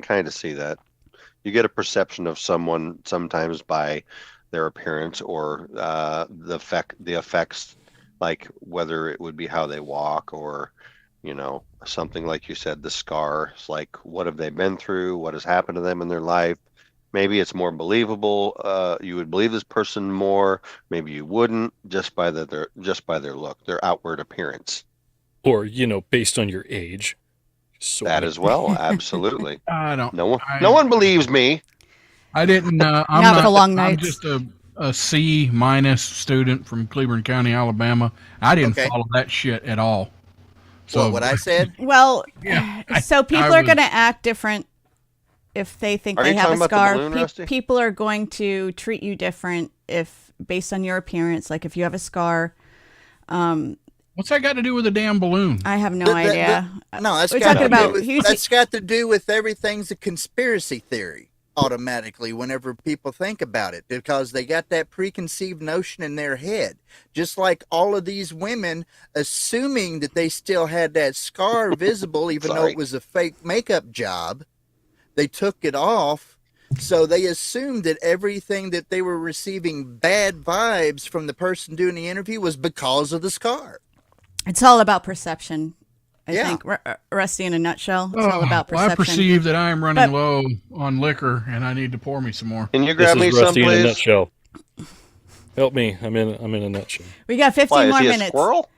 kind of see that. You get a perception of someone sometimes by their appearance or the effects, like whether it would be how they walk or, something like you said, the scars, like what have they been through? What has happened to them in their life? Maybe it's more believable. You would believe this person more. Maybe you wouldn't, just by their look, their outward appearance. Or, based on your age. That as well, absolutely. I don't. No one believes me. I didn't. I'm Not for long I'm nights. just a C- student from Cleveland County, Alabama. I didn't follow that shit at all. So what I said? Well, Yeah, so people I are was- going to act different they think Are they you have a talking about the scar, balloon, Rusty? people are going to treat you different if based on your appearance. Like if you have a scar, What's that got to do with a damn balloon? I have no idea. No, that's We're got talking to do about with, that's got to do with everything's a conspiracy theory automatically whenever people think about it, because they got that preconceived notion in their head. Just like all of these women assuming that they still had that scar visible, even though Sorry. it was a fake makeup job, they took it off. So they assumed that everything that they were receiving bad vibes from the person doing the interview was because of the scar. It's all about perception. I Yeah. think, Rusty, in a nutshell, it's all about Well, perception. I perceive that I am running But- low on liquor, and I need to pour me some more. Can you This grab me is some, Rusty in a please? nutshell. Help me. I'm in a nutshell. We got 15 Why, is more he a minutes. squirrel?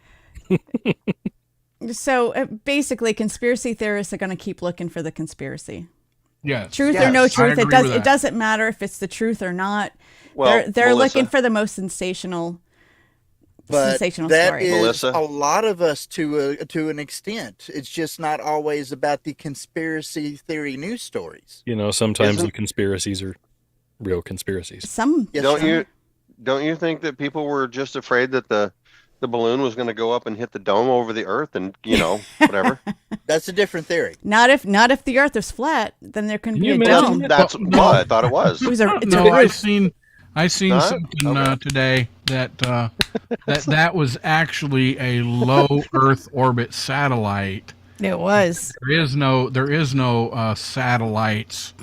So basically, conspiracy theorists are going to keep looking for the conspiracy. Yes. Truth Yes, or no I truth, agree with it that. doesn't matter if it's the truth or not. Well, they're Melissa, looking for the most sensational But sensational that story. is Melissa? a lot of us to an extent. It's just not always about the conspiracy theory news stories. You know, sometimes Isn't- the conspiracies are real conspiracies. Some Yes, don't you think that people were just afraid that the balloon was going to go up and hit the dome over the earth and, whatever? That's a different theory. not if the Earth is flat, then there couldn't Can be you a imagine dome. That's No. what I thought it was. It's a No, roof. I seen Not? something Okay. today that that was actually a low Earth orbit satellite. It was. There is no satellites.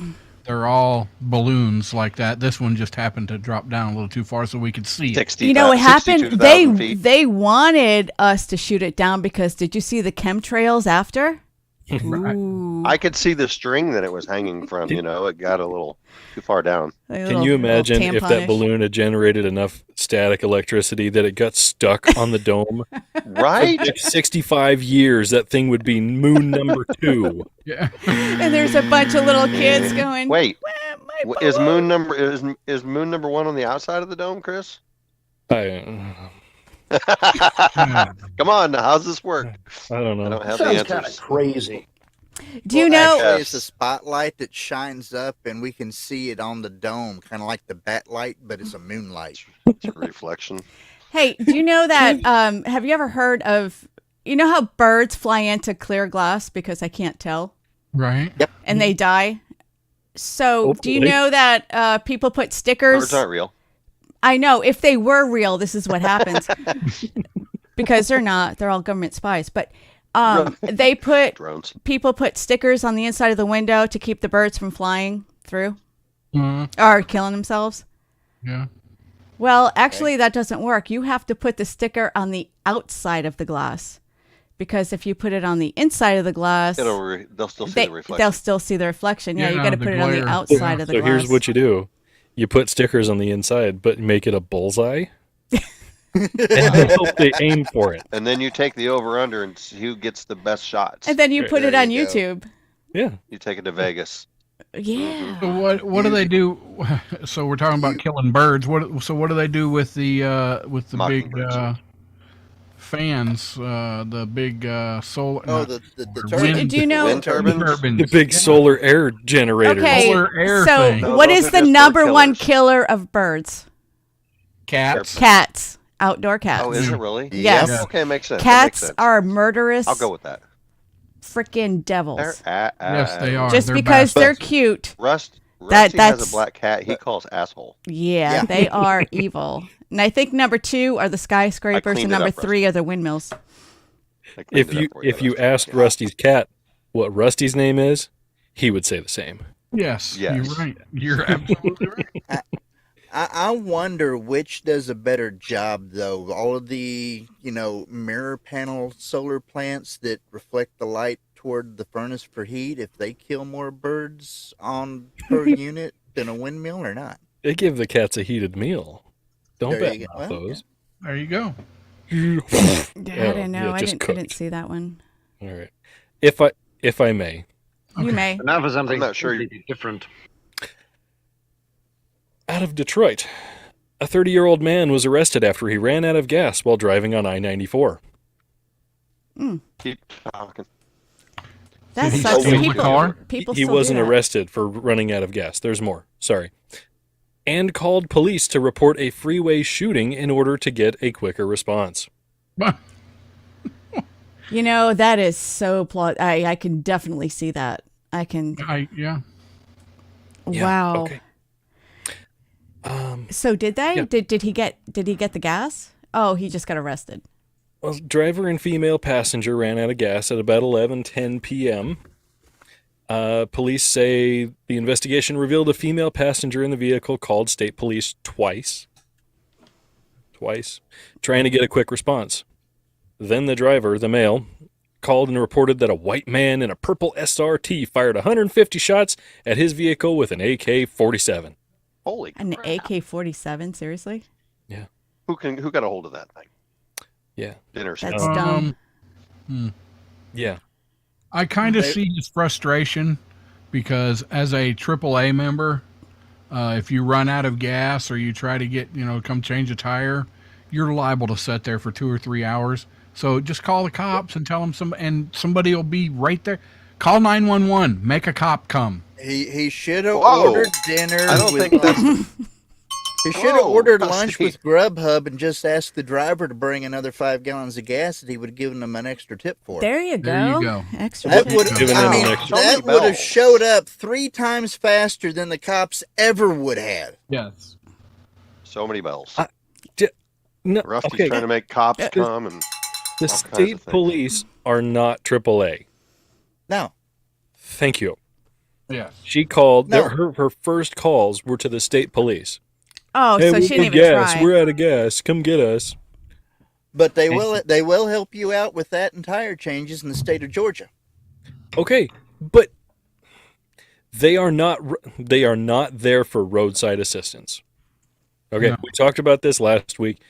They're all balloons like that. This one just happened to drop down a little too far so we could see it. 60, You know what happened? 62,000 feet. They wanted us to shoot it down because did you see the chemtrails after? Ooh. I could see the string that it was hanging from. It got a little too far down. Like Can little- you little imagine if that tamponish. balloon had generated enough static electricity that it got stuck on the dome? Right? Like 65 years, that thing would be moon number 2. Yeah. And there's a bunch of little kids going. Wait, "Wah, my is balloon." is moon number 1 on the outside of the dome, Chris? I Come on, how's this work? don't I know. don't have the Sounds kind of answers. crazy. Do you know? Actually, it's a spotlight that shines up, and we can see it on the dome, kind of like the bat light, but it's a moonlight. It's a reflection. Hey, do you know that? Have you ever heard of? You know how birds fly into clear glass because I can't tell, Right. and they die. So, do you Hopefully. know that people put stickers? Birds aren't real. I know. If they were real, this is what happens. Because they're not. They're all government spies. But they put Drones. people put stickers on the inside of the window to keep the birds from flying through Mhm. or killing themselves. Yeah. Well, actually, that doesn't work. You have to put the sticker on the outside of the glass. Because if you put it on the inside of the glass, They'll still see they, the reflection. they'll still see the reflection. Yeah, you Yeah, got to the put it on the glare. outside of the So glass. here's what you do. You put stickers on the inside, but make it a bullseye. And I hope they aim for it. And then you take the over/under and see who gets the best shots. And then you put There it on you go. YouTube. Yeah. You take it to Vegas. Yeah. So what do they do? So we're talking about killing birds. What do they do with the big Mockingbirds. fans? The big solar. Oh, not- the or turbine. wind- Do you know? Wind turbines? The big solar air generators. Okay, Solar air so thing. No, what those is are the just bird number one killers. killer of birds? Cats. Cats. Outdoor cats. Oh, is it really? Yes. Yeah. Okay, makes sense. That makes Cats sense. are murderous I'll go with that. freaking devils. Yes, they are. Just They're because they're bastards. cute. Rusty that's- has a black cat he calls asshole. Yeah, Yeah. they are evil. And I think number 2 are the skyscrapers cleaned and it number up, 3 are the windmills. I cleaned If it you up for you, if you Rusty. asked Yeah. Rusty's cat what Rusty's name is, he would say the same. Yes, Yes. you're right. You're absolutely right. I wonder which does a better job, though. All of the, mirror panel solar plants that reflect the light toward the furnace for heat, if they kill more birds on per unit than a windmill or not. They give the cats a heated meal. Don't There bet you go. on Well, those. There you go. Yeah, I Oh, didn't know. yeah, I just didn't cooked. see that one. All right. If I may, You may. And now for something I'm not sure you- completely different. out of Detroit, a 30-year-old man was arrested after he ran out of gas while driving on I-94. Keep talking. That Did he sucks. steal the People, car? people He still do wasn't that. arrested for running out of gas. There's more. Sorry. And called police to report a freeway shooting in order to get a quicker response. You know, that is so I can definitely see that. I can. Yeah. Wow. Okay. So did they? Yeah. Did he get the gas? Oh, he just got arrested. Well, driver and female passenger ran out of gas at about 11:10 p.m. Police say the investigation revealed a female passenger in the vehicle called state police twice, trying to get a quick response. Then the driver, the male, called and reported that a white man in a purple SRT fired 150 shots at his vehicle with an AK-47. Holy An crap. AK-47? Seriously? Yeah. Who got a hold of that thing? Yeah. Dinner That's scale. dumb. Yeah. I kind of They- see his frustration because as a AAA member, if you run out of gas or you try to get, come change a tire, you're liable to sit there for 2 or 3 hours. So just call the cops and tell them somebody will be right there. Call 911. Make a cop come. He should have Whoa. ordered dinner. I don't with, think that's. He should have Whoa, ordered Dusty. lunch with Grubhub and just asked the driver to bring another 5 gallons of gas, and he would have given him an extra tip for it. There you go. There you go. Extra That tip. would Giving him I an mean, extra- that Tony would have Bell. showed up 3 times faster than the cops ever would have. Yes. So many bells. No, Rusty's okay. trying to make cops come and The all kinds of state things. police are not AAA. No, Thank you. Yes. She called. No. Her first calls were to the state police. Oh, Hey, so we she didn't need even gas. try. We're out of gas. Come get us. but they will help you out with that and tire changes in the state of Georgia. Okay, but they are not there for roadside assistance. Okay, No. we talked about this last week.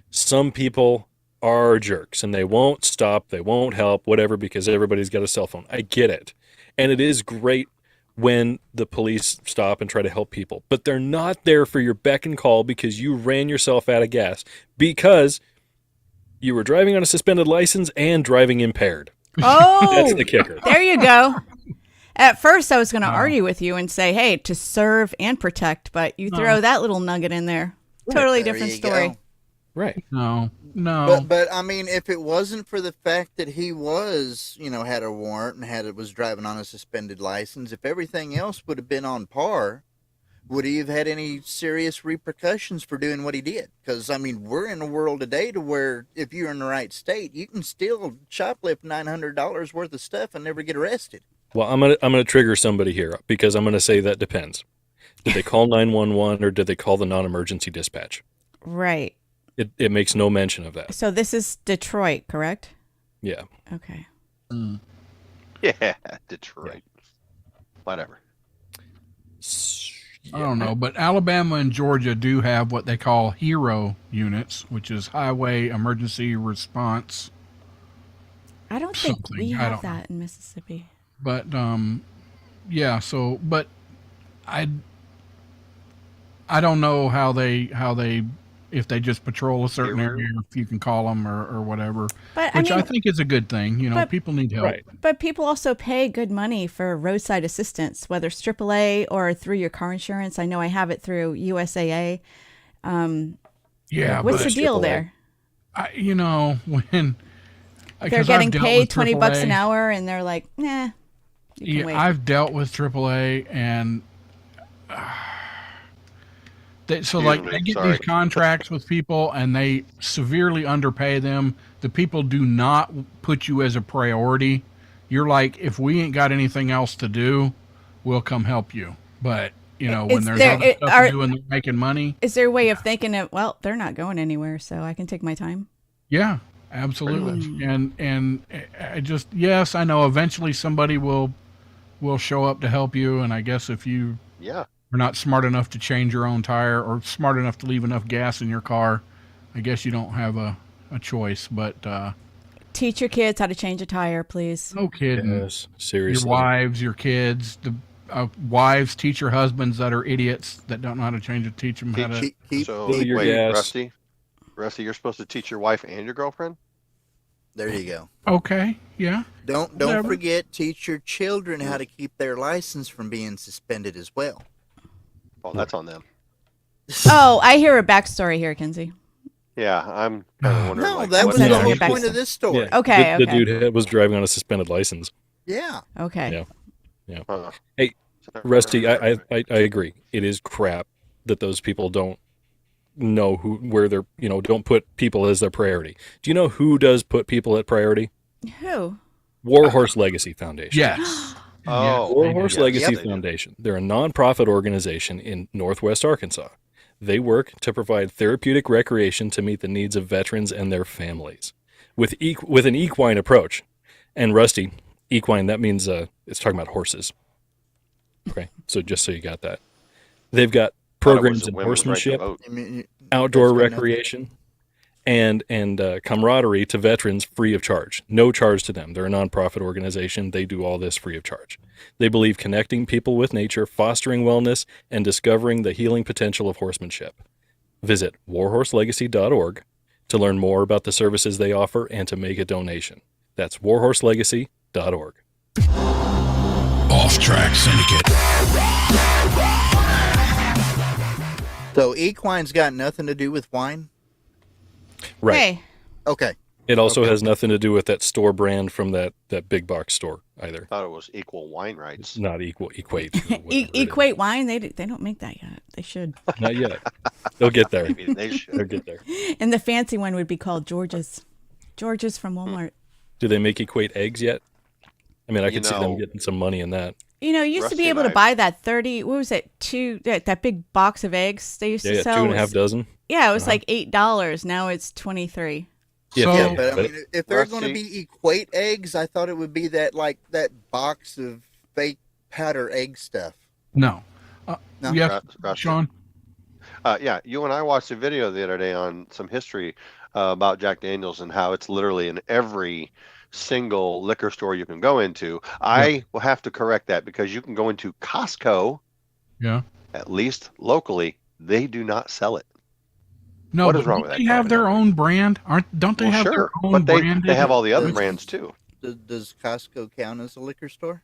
Some people are jerks and they won't stop, they won't help, whatever, because everybody's got a cell phone. I get it. And it is great when the police stop and try to help people, but they're not there for your beck and call because you ran yourself out of gas because you were driving on a suspended license and driving impaired. Oh, That's the kicker. there you go. At first, I was going to argue with you and say, hey, to serve and protect, but you throw that little nugget in there. Totally There different you story. go. Right. No. But I mean, if it wasn't for the fact that he was, had a warrant and was driving on a suspended license, if everything else would have been on par, would he have had any serious repercussions for doing what he did? Because I mean, we're in a world today to where if you're in the right state, you can still shoplift $900 worth of stuff and never get arrested. Well, I'm gonna trigger somebody here because I'm gonna say that depends. Did they call 911 or did they call the non-emergency dispatch? Right. It makes no mention of that. So this is Detroit, correct? Yeah. Okay. Yeah, Detroit. Whatever. I don't know, but Alabama and Georgia do have what they call HERO units, which is Highway Emergency Response. I don't think Something. we I have don't know. that in Mississippi. But yeah. So, but I don't know how they if they just patrol a certain HERO? area, if you can call them or whatever, But which I I mean, think is a good thing. but- People need help. Right. but people also pay good money for roadside assistance, whether it's AAA or through your car insurance. I know I have it through USAA. Yeah, What's but the deal AAA. there? when They're 'cause I've getting dealt paid with $20 an AAA. hour, and they're like, nah, you can Yeah, wait. I've dealt with AAA, and they Excuse get me, sorry. these contracts with people, and they severely underpay them. The people do not put you as a priority. You're like, if we ain't got anything else to do, we'll come help you. But when Is there's there- other stuff are- to do and they're making money, Is there a way of thinking that, well, they're not going anywhere, so I can take my time? yeah, absolutely. And I just yes, I know eventually somebody will show up to help you, and I guess if you Yeah. are not smart enough to change your own tire or smart enough to leave enough gas in your car, I guess you don't have a choice. But Teach your kids how to change a tire, please. no kidding. Yes. Your Seriously. wives, your kids, the wives teach your husbands that are idiots that don't know how to change it. Teach them how to. Keep So Fill your wait, gas. Rusty, you're supposed to teach your wife and your girlfriend? There you go. Okay, yeah. Don't Whatever. forget, teach your children how to keep their license from being suspended as well. Well, that's on them. Oh, I hear a backstory here, Kinsey. Yeah, I'm kind of wondering. No, like, that what was the Yeah. whole Yeah. point of this story. Yeah. Okay, The okay. dude was driving on a suspended license. Yeah. Okay. Yeah. Uh, Hey, Rusty, I agree. It is crap that those people don't know where they're, don't put people as their priority. Do you know who does put people at priority? Who? Warhorse Legacy Foundation. Yes. Oh, Warhorse yes, Legacy they do. Foundation. They're a nonprofit organization in Northwest Arkansas. They work to provide therapeutic recreation to meet the needs of veterans and their families with an equine approach. And Rusty, equine, that means it's talking about horses. Okay, so just so you got that. They've got Thought it was programs the in women's right to horsemanship, vote. I mean, outdoor that's good enough. recreation, and camaraderie to veterans free of charge. No charge to them. They're a nonprofit organization. They do all this free of charge. They believe connecting people with nature, fostering wellness, and discovering the healing potential of horsemanship. Visit warhorselegacy.org to learn more about the services they offer and to make a donation. That's warhorselegacy.org. OffTrack Syndicate. So equine's got nothing to do with wine? Right. Hey, Okay. It also has nothing to do with that store brand from that big box store either. Thought it was equal wine rights. It's not equate. whatever it is. equate wine. They don't make that yet. They should. Not yet. They'll get there. Maybe they They'll should. get there. And the fancy one would be called George's. George's from Walmart. Do they make equate eggs yet? I mean, I could see them know- getting some money in that. You know, you used to be Rusty able and to I- buy that 30, what was it, that big box of eggs they used Yeah, to yeah, sell. 2.5 dozen. Yeah, it was like $8. Now it's 23. Yeah, So- Yeah, but I mean, if they're going to Rusty- be equate eggs, I thought it would be that box of fake powder egg stuff. No. No? Yes, Rusty. Sean. Yeah, you and I watched a video the other day on some history about Jack Daniels and how it's literally in every single liquor store you can go into. I will have to correct that because you can go into Costco, Yeah. at least locally, they do not sell it. No, What is but wrong don't with they that have their own brand? Don't they Well, have sure, their own but brand? they have all the other brands too. Does Costco count as a liquor store?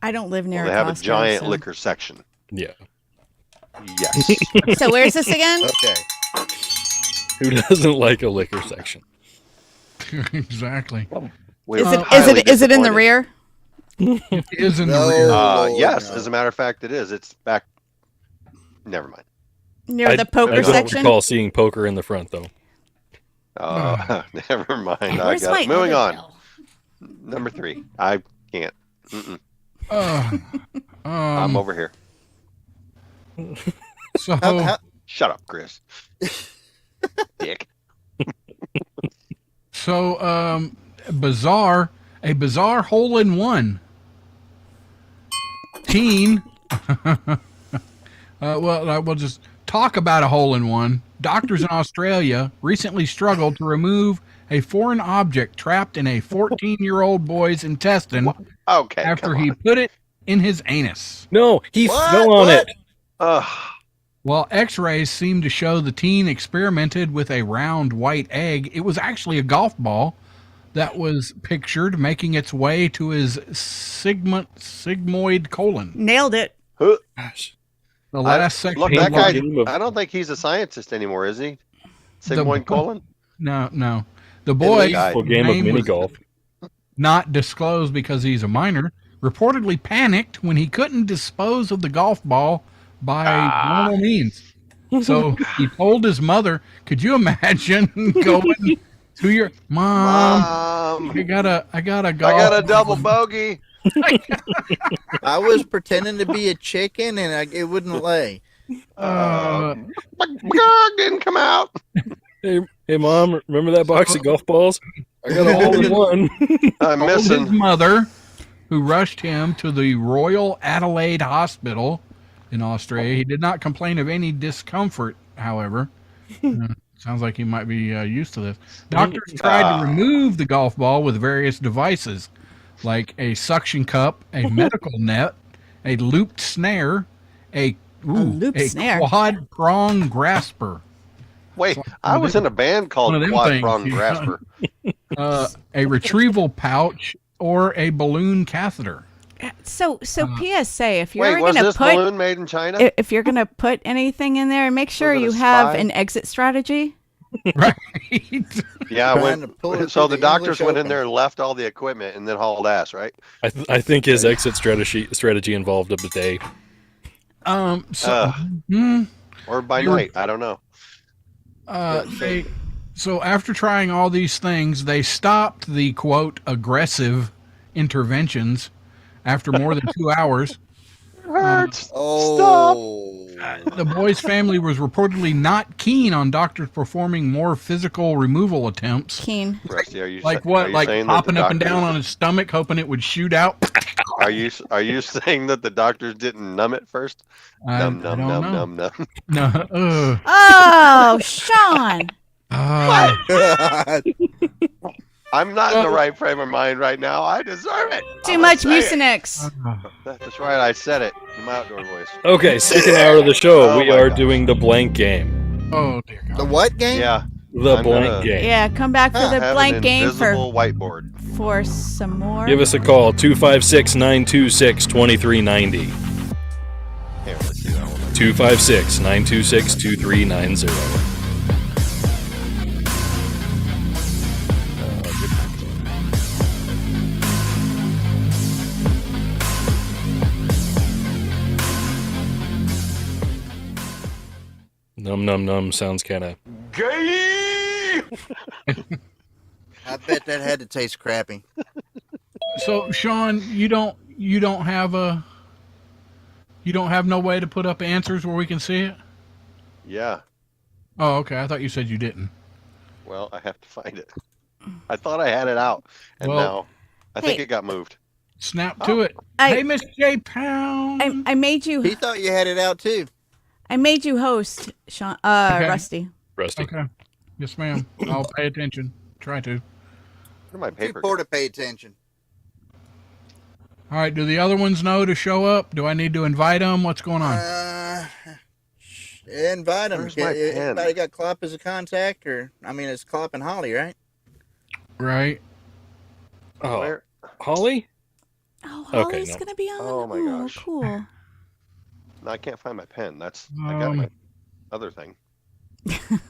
I don't live near Well, they have a Costco, giant so- liquor section. Yeah. Yes. So where's this again? Okay. Who doesn't like a liquor section? Exactly. We're Is highly it in the disappointed. rear? It is in the No. rear. Yes, No. as a matter of fact, it is. It's back. Never mind. Near the I poker don't section? recall seeing poker in the front though. Never mind. Where's my Moving other on. bill? Number 3. I can't. Mm-mm. Uh, I'm over here. so How- Shut up, Chris. Dick. a bizarre hole-in-one. Teen. We'll just talk about a hole-in-one. Doctors in Australia recently struggled to remove a foreign object trapped in a 14-year-old boy's intestine Okay. after come he on. put it in his anus. No, he What? fell on What? it. Ugh. While x-rays seemed to show the teen experimented with a round white egg, it was actually a golf ball that was pictured making its way to his sigmoid colon. Nailed it. Gosh. The last section. Look, Painful that guy. game of- I don't think he's a scientist anymore, is he? The- Sigmoid colon? No. The boy, guy. Full game of name mini was golf. not disclosed because he's a minor, reportedly panicked when he couldn't dispose of the golf ball by normal means. So he told his mother, could you imagine going to your mom? I got a golf. I got a double bogey. I was pretending to be a chicken and it wouldn't lay. Uh, My gog didn't come out. Hey, mom, remember that box of golf balls? I got a hole in one. I'm told his missing. mother, who rushed him to the Royal Adelaide Hospital in Australia. He did not complain of any discomfort, however. Sounds like he might be used to this. Doctors tried to remove the golf ball with various devices, like a suction cup, a medical net, a looped snare, a looped snare? quad prong grasper. Wait, like I was in a band called one of them Quad things, Prong you know. Grasper. A retrieval pouch or a balloon catheter. So PSA, if you're Wait, was gonna this put balloon made in China? if you're gonna put anything in there, make sure it a you have spy? an exit strategy. Right. Yeah, Trying to pull it so through the doctors English went in Open. there and left all the equipment and then hauled ass, right? I think his exit strategy involved a bidet. So, Or by They were- night, I don't know. So after trying all these things, they stopped the quote aggressive interventions after more than 2 hours. Hurts. Oh. The boy's family was reportedly not keen on doctors performing more physical removal attempts. Keen. Rusty, are you Like sa- what? Are you Like saying that hopping the up and down doctors- on his stomach, hoping it would shoot out. Are you saying that the doctors didn't numb it first? I Numb, don't numb, know. numb, numb, numb. No. Oh, Sean. I'm not in the right frame of mind right now. I deserve it. Too I'm much gonna say it. Mucinex. That's right. I said it in my outdoor voice. Okay, second hour of the show, Oh we my are gosh. doing the blank game. Oh dear God. The what game? Yeah. The I'm blank gonna- game. Yeah, come back for the Have blank an game invisible whiteboard. for some more. Give us a call, 256-926-2390. Here, let's see that one. 256-926-2390. Num num num sounds kind of. Gay. I bet that had to taste crappy. So Sean, you don't have no way to put up answers where we can see it? Yeah. Oh, okay. I thought you said you didn't. Well, I have to find it. I thought I had it out, and Well- now I think Hey. it got moved. Snap to it. I- Hey, Miss J Pound. I made He you thought you had it out too. host, Sean. Rusty. Rusty. Okay. Yes, ma'am. I'll pay attention. Try to. Where'd my Too paper poor go? to pay attention. All right. Do the other ones know to show up? Do I need to invite them? What's going on? Invite him. Where's my pen? Anybody got Klopp as a contact, or I mean, it's Klopp and Holly, right? Right. Oh, Where? Holly? Oh, Okay, Holly's no. gonna be on. Oh, my gosh. Cool. No, I can't find my pen. I got my other thing. And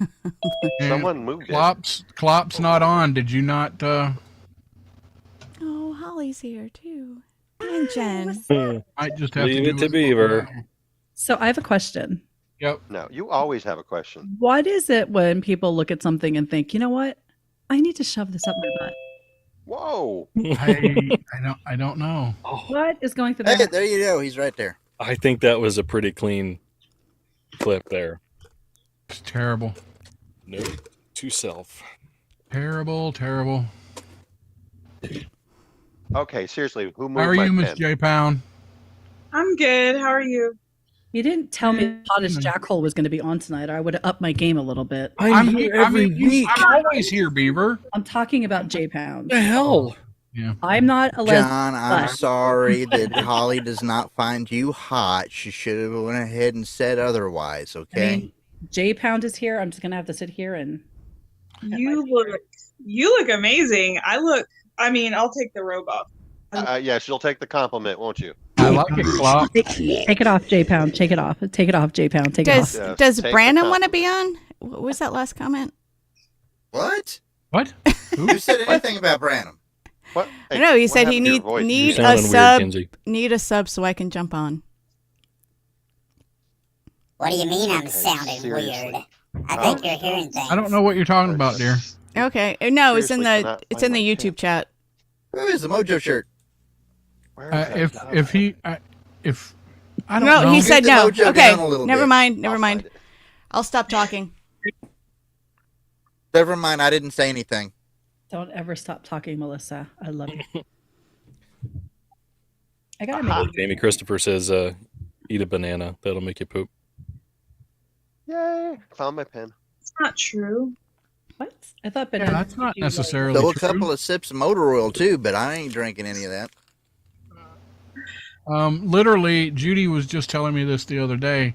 Someone moved it. Klopp's not on. Did you not? Oh, Holly's here too. And Jen. I just have Leave to it do to Beaver. So I have a question. Yep. No, you always have a question. What is it when people look at something and think, you know what? I need to shove this up my butt. Whoa. I don't know. What is going through Hey, their there you go. He's right there. I think that was a pretty clean clip there. It's terrible. No, to self. Terrible. Okay, seriously, who moved How are my you, Miss pen? J Pound? I'm good. How are you? You didn't tell me Hottest Jackhole was going to be on tonight, or I would have upped my game a little bit. I'm here every week. I'm always here, Beaver. I'm talking about J Pound. the hell? Yeah. I'm not a lesbian. John, I'm but- sorry that Holly does not find you hot. She should have went ahead and said otherwise. I Okay. mean, J Pound is here. I'm just going to have to sit here and. You look amazing. I mean, I'll take the robe off. Yes, you'll take the compliment, won't you? I like it, Klopp. Take it off, J Pound. Take it off. Take it off, J Pound. Take it Does off. Yes, Does take the Brandon comp. want to be on? What was that last comment? What? What? Who said anything about Branham? What? I know he what said he happened to your need voice? You need a sounding weird, sub. Kinsey. Need a sub so I can jump on. What do you mean I'm sounding seriously. weird? I think you're hearing things. I don't know what you're talking about, dear. Okay. No, it's in Seriously, the cannot it's find in the my YouTube pen. chat. Who is the Mojo shirt? Where is that If dog? I don't No, know. he said the no. mojo Okay. down a little Never bit. mind. Never I'll mind. find it. I'll stop talking. Never mind. I didn't say anything. Don't ever stop talking, Melissa. I love you. I got to make Jamie Christopher says, eat a banana. That'll make you poop. Yay! Found my pen. It's not true. What? I thought Yeah, banana. that's not necessarily Though a true. couple of sips of motor oil too, but I ain't drinking any of that. Literally, Judy was just telling me this the other day.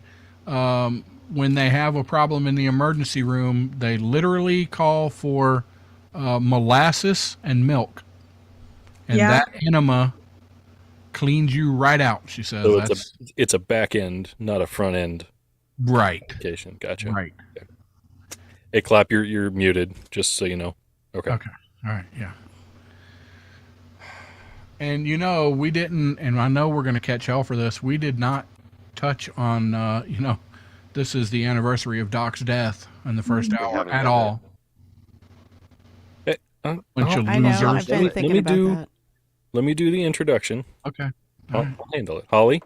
when they have a problem in the emergency room, they literally call for molasses and milk, and that enema cleans you right out. She says. So it's a back end, not a front end. Right. Application. Gotcha. Right. Okay. Hey, Clap, you're muted. Just so you know. Okay. Okay. All right. Yeah. And we didn't, and I know we're going to catch hell for this. We did not touch on, this is the anniversary of Doc's death in the first hour at all. Hey, I know. I've been thinking about that. Let me do the introduction. Okay. I'll handle it. Holly,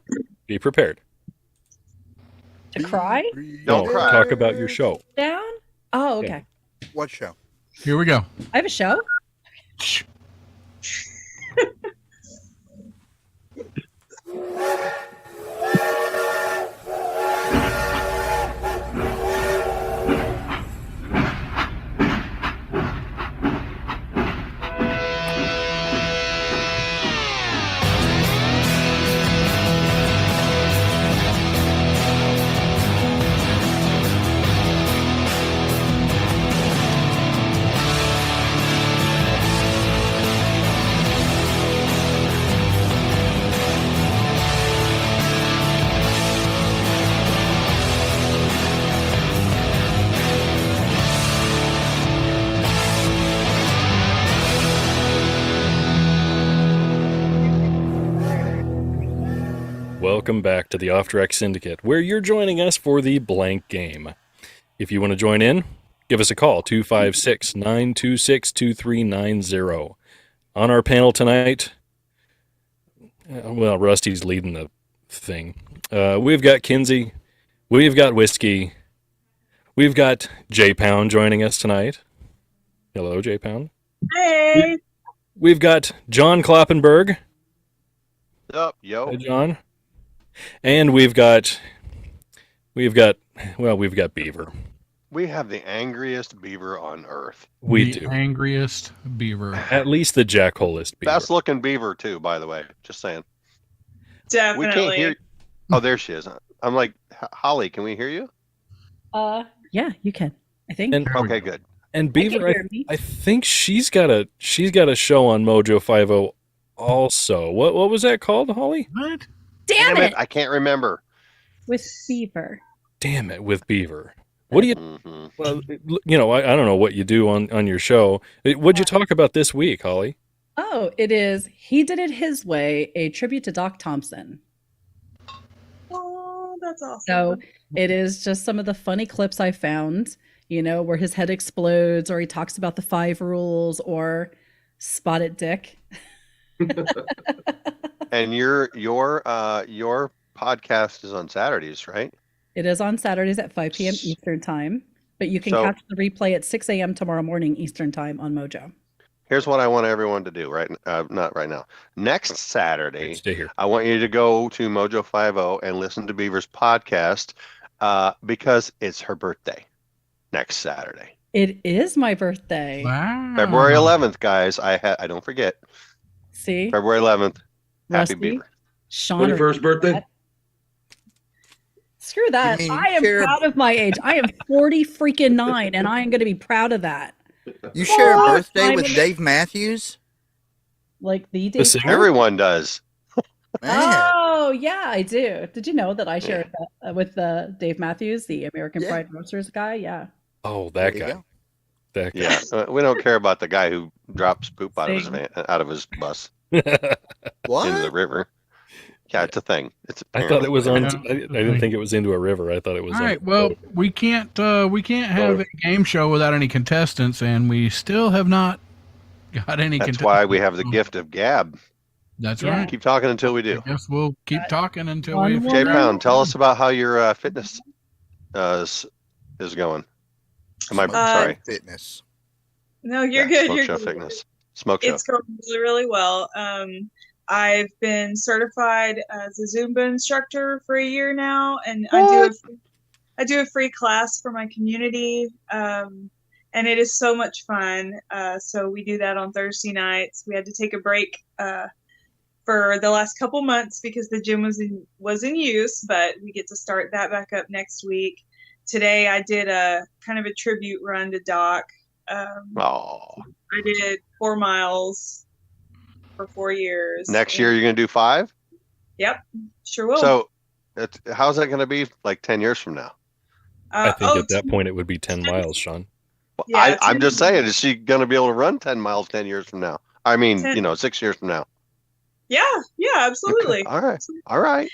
be prepared. To cry? Don't cry. Talk about your show. Down? Oh, okay. What show? Here we go. I have a show. Welcome back to the OffTrack Syndicate, where you're joining us for the blank game. If you want to join in, give us a call, 256-926-2390. On our panel tonight, Rusty's leading the thing. We've got Kinsey, we've got Whiskey, we've got J-Pound joining us tonight. Hello, J-Pound. Hey! We've got John Kloppenberg. What's up, yo? Hey, John. And we've got Beaver. We have the angriest beaver on earth. We the do. Angriest beaver. At least the jackholest beaver. Best looking beaver too, by the way. Just saying. Definitely. We can't hear. Oh, there she is. I'm like, Holly, can we hear you? Yeah, you can. I think. Okay, good. And Beaver, hear me. I think she's got a show on Mojo 50 also. What was that called, Holly? What? Damn it! I can't remember. With Beaver. Damn it, with Beaver. What do you? Mm-hmm. Well, I don't know what you do on your show. What'd you talk about this week, Holly? Oh, it is He Did It His Way, a tribute to Doc Thompson. Oh, that's awesome. So it is just some of the funny clips I found, where his head explodes, or he talks about the 5 rules, or Spotted Dick. And your podcast is on Saturdays, right? It is on Saturdays at 5 p.m. Eastern Time, but you can catch the replay at 6 a.m. tomorrow morning Eastern Time on Mojo. Here's what I want everyone to do not right now. Next Saturday, Stay here. I want you to go to Mojo 50 and listen to Beaver's podcast because it's her birthday next Saturday. It is my birthday. Wow. February 11th, guys. I don't forget. See? February 11th. Happy Rusty, Beaver. Sean. 21st birthday? Screw that. You mean I am proud of my age. I am 40 freaking 9, and I am going to be proud of that. You share a birthday I'm with gonna- Dave Matthews? Like the The Dave. singer? Everyone does. Man. Oh, yeah, I do. Did you know that I shared that with Dave Matthews, the American Yeah. Pride Roasters guy? Yeah. Oh, There that you guy. go. That guy. Yeah, we don't care about the guy who drops poop out of his Same. out of his bus What? into the river. Yeah, it's a thing. It's. I thought it was on. Yeah. I didn't think it was into a river. I thought it was. All on right. Well, we can't have a game show without any contestants, and we still have not got any. That's contestants. why we have the gift of gab. That's Yeah. right. Keep talking until we do. I guess we'll keep talking until One we. woman. Jay Pound, tell us about how your fitness is going. Am I sorry? Fitness. No, you're Yeah, good. Smoke You're show good. fitness. Smoke show. It's going really, really well. I've been certified as a Zumba instructor for a year now, and I do a free class for my community, and it is so much fun. So we do that on Thursday nights. We had to take a break for the last couple months because the gym was in use, but we get to start that back up next week. today I did a kind of a tribute run to Doc. Oh. I did 4 miles for 4 years. Next year, you're going to do 5? Yep, sure will. So, how's that going to be like 10 years from now? I think at that point it would be 10 miles, Sean. Yeah, I'm just saying, is she going to be able to run 10 miles 10 years from now? I mean, 6 years from now. Yeah, absolutely. Okay. All right.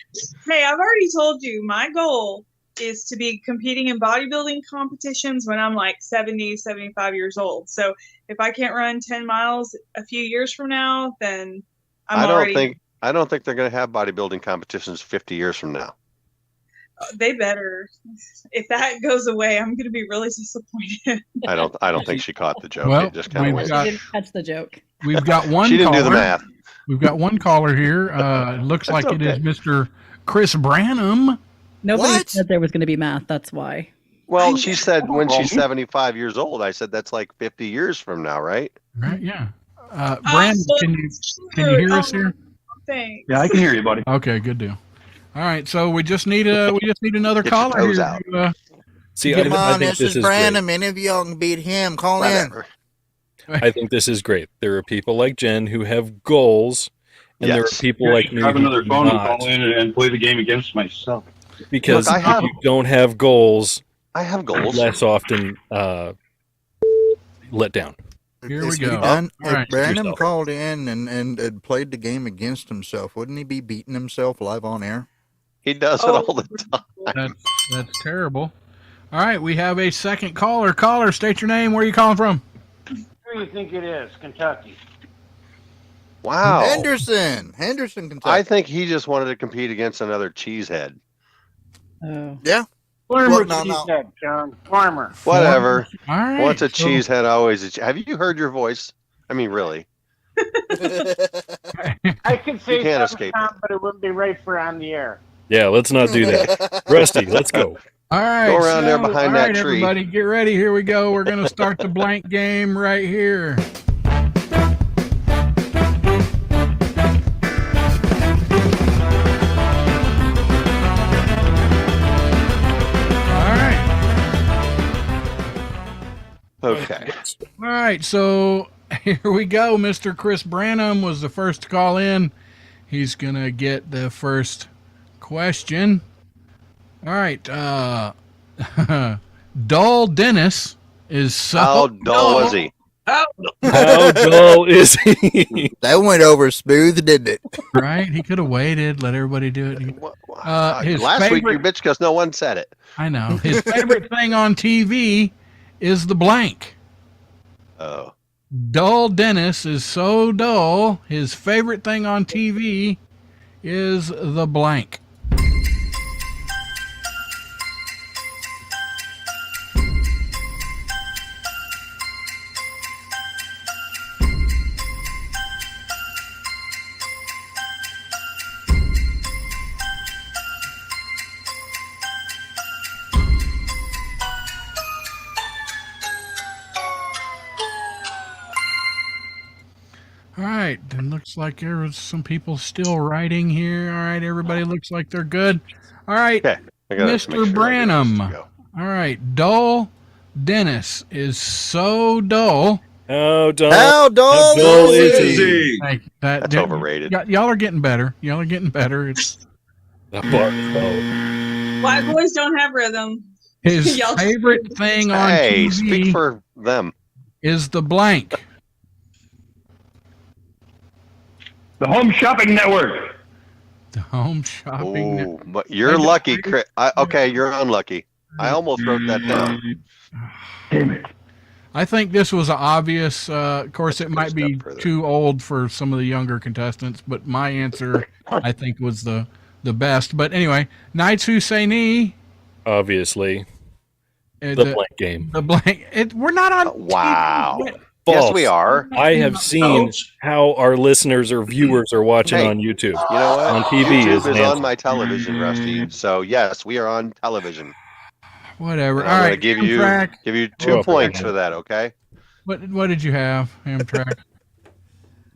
Hey, I've already told you my goal is to be competing in bodybuilding competitions when I'm like 70, 75 years old. So if I can't run 10 miles a few years from now, then I don't think they're going to have bodybuilding competitions 50 years from now. They better. If that goes away, I'm going to be really disappointed. I don't think she caught the joke. Well, it just kind of went. She didn't catch the joke. We've got one. She didn't caller. do the math. We've got one caller here. It looks like it is Mr. Chris Branham. Nobody said there was going to be math. That's why. Well, she said when she's 75 years old. I said that's like 50 years from now, right? Right. Yeah. Brandon, can you hear us here? Thanks. Yeah, I can hear you, buddy. Okay, good deal. All right, so we just need another caller here. See, Come I on, think this is Brandon. Any of y'all can beat him. Call in. I think this is great. There are people like Jen who have goals, and there are people like me I have who another do phone to not. call in and play the game against myself. Because Look, if you don't have goals, I have goals. Less often let down. Here we go. If Brandon called in and played the game against himself, wouldn't he be beating himself live on air? He does it all the time. That's terrible. All right, we have a second caller. Caller, state your name. Where are you calling from? Who do you think it is? Kentucky. Wow. Henderson, Kentucky. I think he just wanted to compete against another cheesehead. Oh. Yeah. Farmer cheesehead, John. Farmer. Whatever. All right. Once a cheesehead, always a have you heard your voice? I mean, really. I could say You can't something, escape Tom, but it wouldn't be right for on the air. Yeah, let's not do that. Rusty, let's go. All right. Go around there behind that tree. Everybody, get ready. Here we go. We're going to start the blank game right here. Okay. All right, so here we go. Mr. Chris Branham was the first to call in. He's going to get the first question. All right. Dull Dennis is so How dull was he? How dull is he? That went over smooth, didn't it? Right? He could have waited, let everybody do it. Last week you bitch because no one said it. I know. His favorite thing on TV is the blank. Oh. Dull Dennis is so dull. His favorite thing on TV is the blank. All right, then looks like there was some people still writing here. All right, everybody looks like they're good. All right, okay. Mr. Branham. All right, dull Dennis is so dull. How dull? How dull is he? That's overrated. Y'all are getting better. Y'all are getting better. It's White boys don't have rhythm. His favorite thing on TV. Speak for them. Is the blank. The Home Shopping Network. The Home Shopping Network. But you're lucky, Chris. Okay, you're unlucky. I almost wrote that down. Damn it. I think this was obvious. Of course, it might be too old for some of the younger contestants, but my answer, I think, was the best. But anyway, Knights Who Say Knee. Obviously. The blank game. The blank. We're not on Wow. TV. False. Yes, we are. I have seen how our listeners or viewers are watching on YouTube. You know what? On TV YouTube is on my television, Rusty. So yes, we are on television. Whatever. And all I'm right. gonna give you 2 points for that. Okay. What did you have, Amtrak?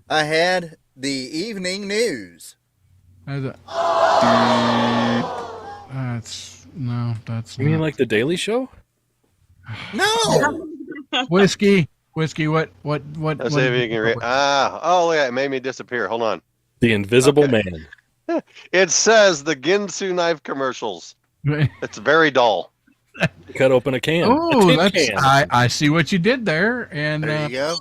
I had the evening news. That's No, that's You mean not. like the Daily Show? No. Whiskey. What? Let's see if you can read. Oh, yeah, it made me disappear. Hold on. The Invisible Okay. Man. It says the Ginsu knife commercials. It's very dull. Cut open a can. Oh, a tin that's can. I see what you did there, and There you go.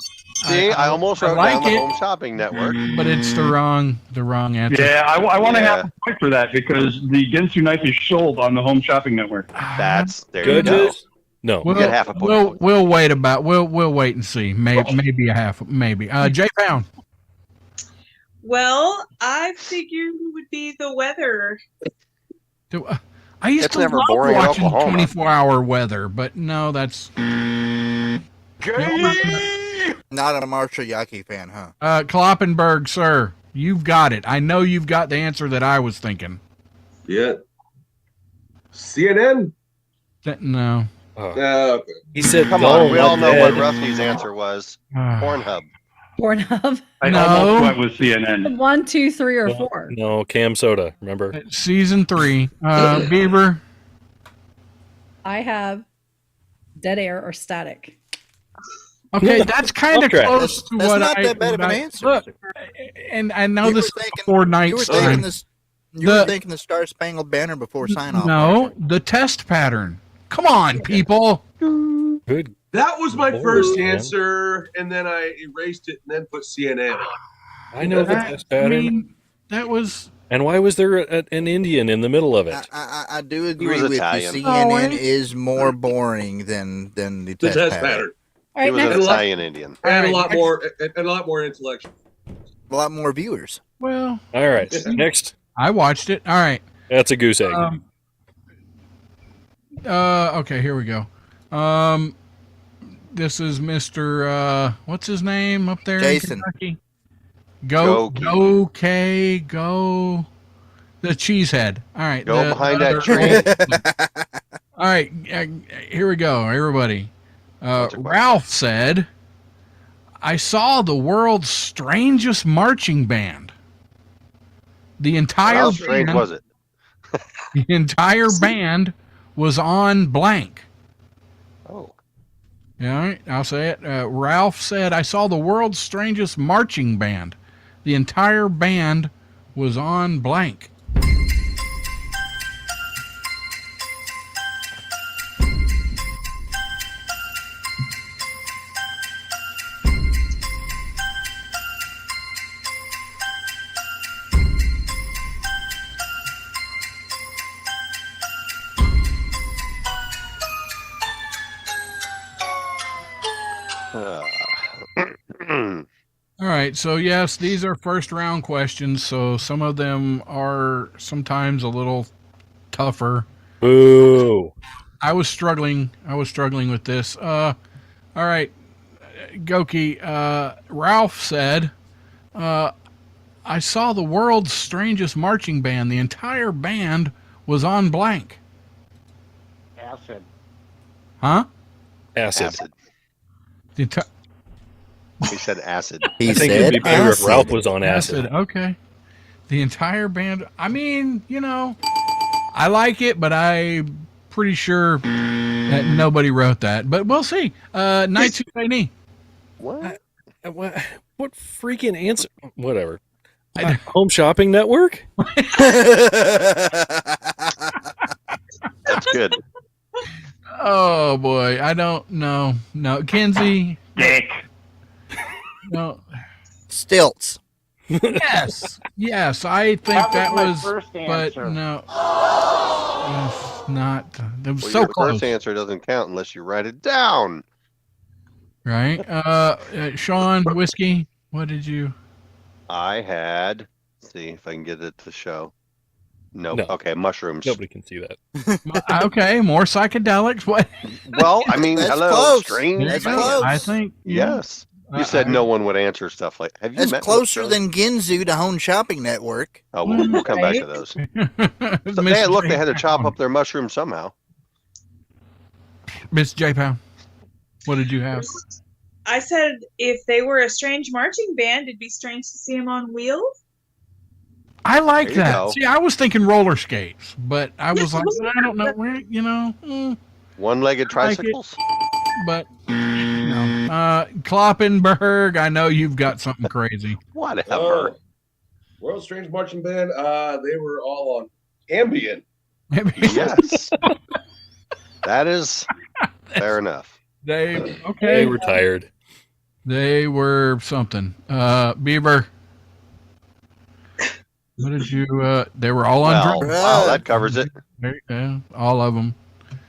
See, I almost wrote like down the it. Home Shopping Network. but it's the wrong answer. Yeah, I want to Yeah. have a point for that because the Ginsu knife is sold on the Home Shopping Network. There you go. Judges? No. We'll, get half a point. we'll wait we'll wait and see. Maybe a half. Maybe. J Pound. Well, I figured it would be the weather. I used It's to never love boring in watching Oklahoma. 24-hour weather, but no, that's Not a Marshall Yaki fan, huh? Kloppenberg, sir. You've got it. I know you've got the answer that I was thinking. Yeah. CNN? No. Okay. He said, Come "Dull on, we all know like what that." Rusty's answer was. Pornhub. Pornhub. I No. almost went with CNN. 1, 2, 3, or 4. No, Cam Soda. Remember? Season 3. Beaver. I have dead air or static. Okay, that's kind of OffTrack. close to That's what not I that bad of an what I- answer. Look, and I know You this were is thinking- before You were night's thinking time. this. You were thinking the Star Spangled Banner before sign off. No, the test pattern. Come on, people. Good. That was my Lord, first man. answer, and then I erased it and then put CNN. I know the test pattern. That was. And why was there an Indian in the middle of it? I do agree was with Italian. you. CNN Oh, is more boring than the The test, test pattern. pattern. All He right, was an next. Italian Indian. And All a lot right, more and a lot more intellectual. A lot more viewers. Well, All right. Next. I watched it. All right. That's a goose egg. Okay, here we go. This is Mr. What's his name up there Jason. in Kentucky? Go the cheesehead. All right. Go behind that tree. All right, here we go, everybody. Ralph said, I saw the world's strangest marching band. The entire How strange band, was it? the entire band was on blank. Oh. All right, I'll say it. Ralph said, I saw the world's strangest marching band. The entire band was on blank. All right, so yes, these are first round questions, so some of them are sometimes a little tougher. Boo. I was struggling with this. All right, Goki, Ralph said, I saw the world's strangest marching band. The entire band was on blank. Acid. Huh? Acid. The enti- He said acid. I think it'd be better if Ralph was on acid. Okay. The entire band. I mean, I like it, but I'm pretty sure that nobody wrote that. But we'll see. Night to Knee. What freaking answer? Whatever. Home Shopping Network? That's good. Oh boy, I don't know. No, Kenzie. Dick. No. Stilts. Yes. I think That was my was. first But answer. no, not. That was Well, so your close. first answer doesn't count unless you write it down. Right. Sean, Whiskey. What did you? I had. See if I can get it to show. Nope. No. Okay, mushrooms. Nobody can see that. Okay, more psychedelics. What? Well, I mean, That's hello, close. strange. That's man. close. I think. Yes. You said no one would answer stuff like. Have you That's met closer most than Ginzu to Home Shopping Network. Oh, we'll come back to those. So, hey, look, they had to chop up their mushrooms somehow. Miss J Pound. What did you have? I said if they were a strange marching band, it'd be strange to see them on wheels. I like There you that. go. See, I was thinking roller skates, but I was like, I don't know where, One-legged I like it. tricycles? But no. Kloppenberg, I know you've got something crazy. Whatever. World Strange Marching Band, they were all on Ambien. Yes. That is fair enough. They They were tired. They were something. Bieber. What did you? They were all on drugs. Wow, that covers it. Yeah, all of them.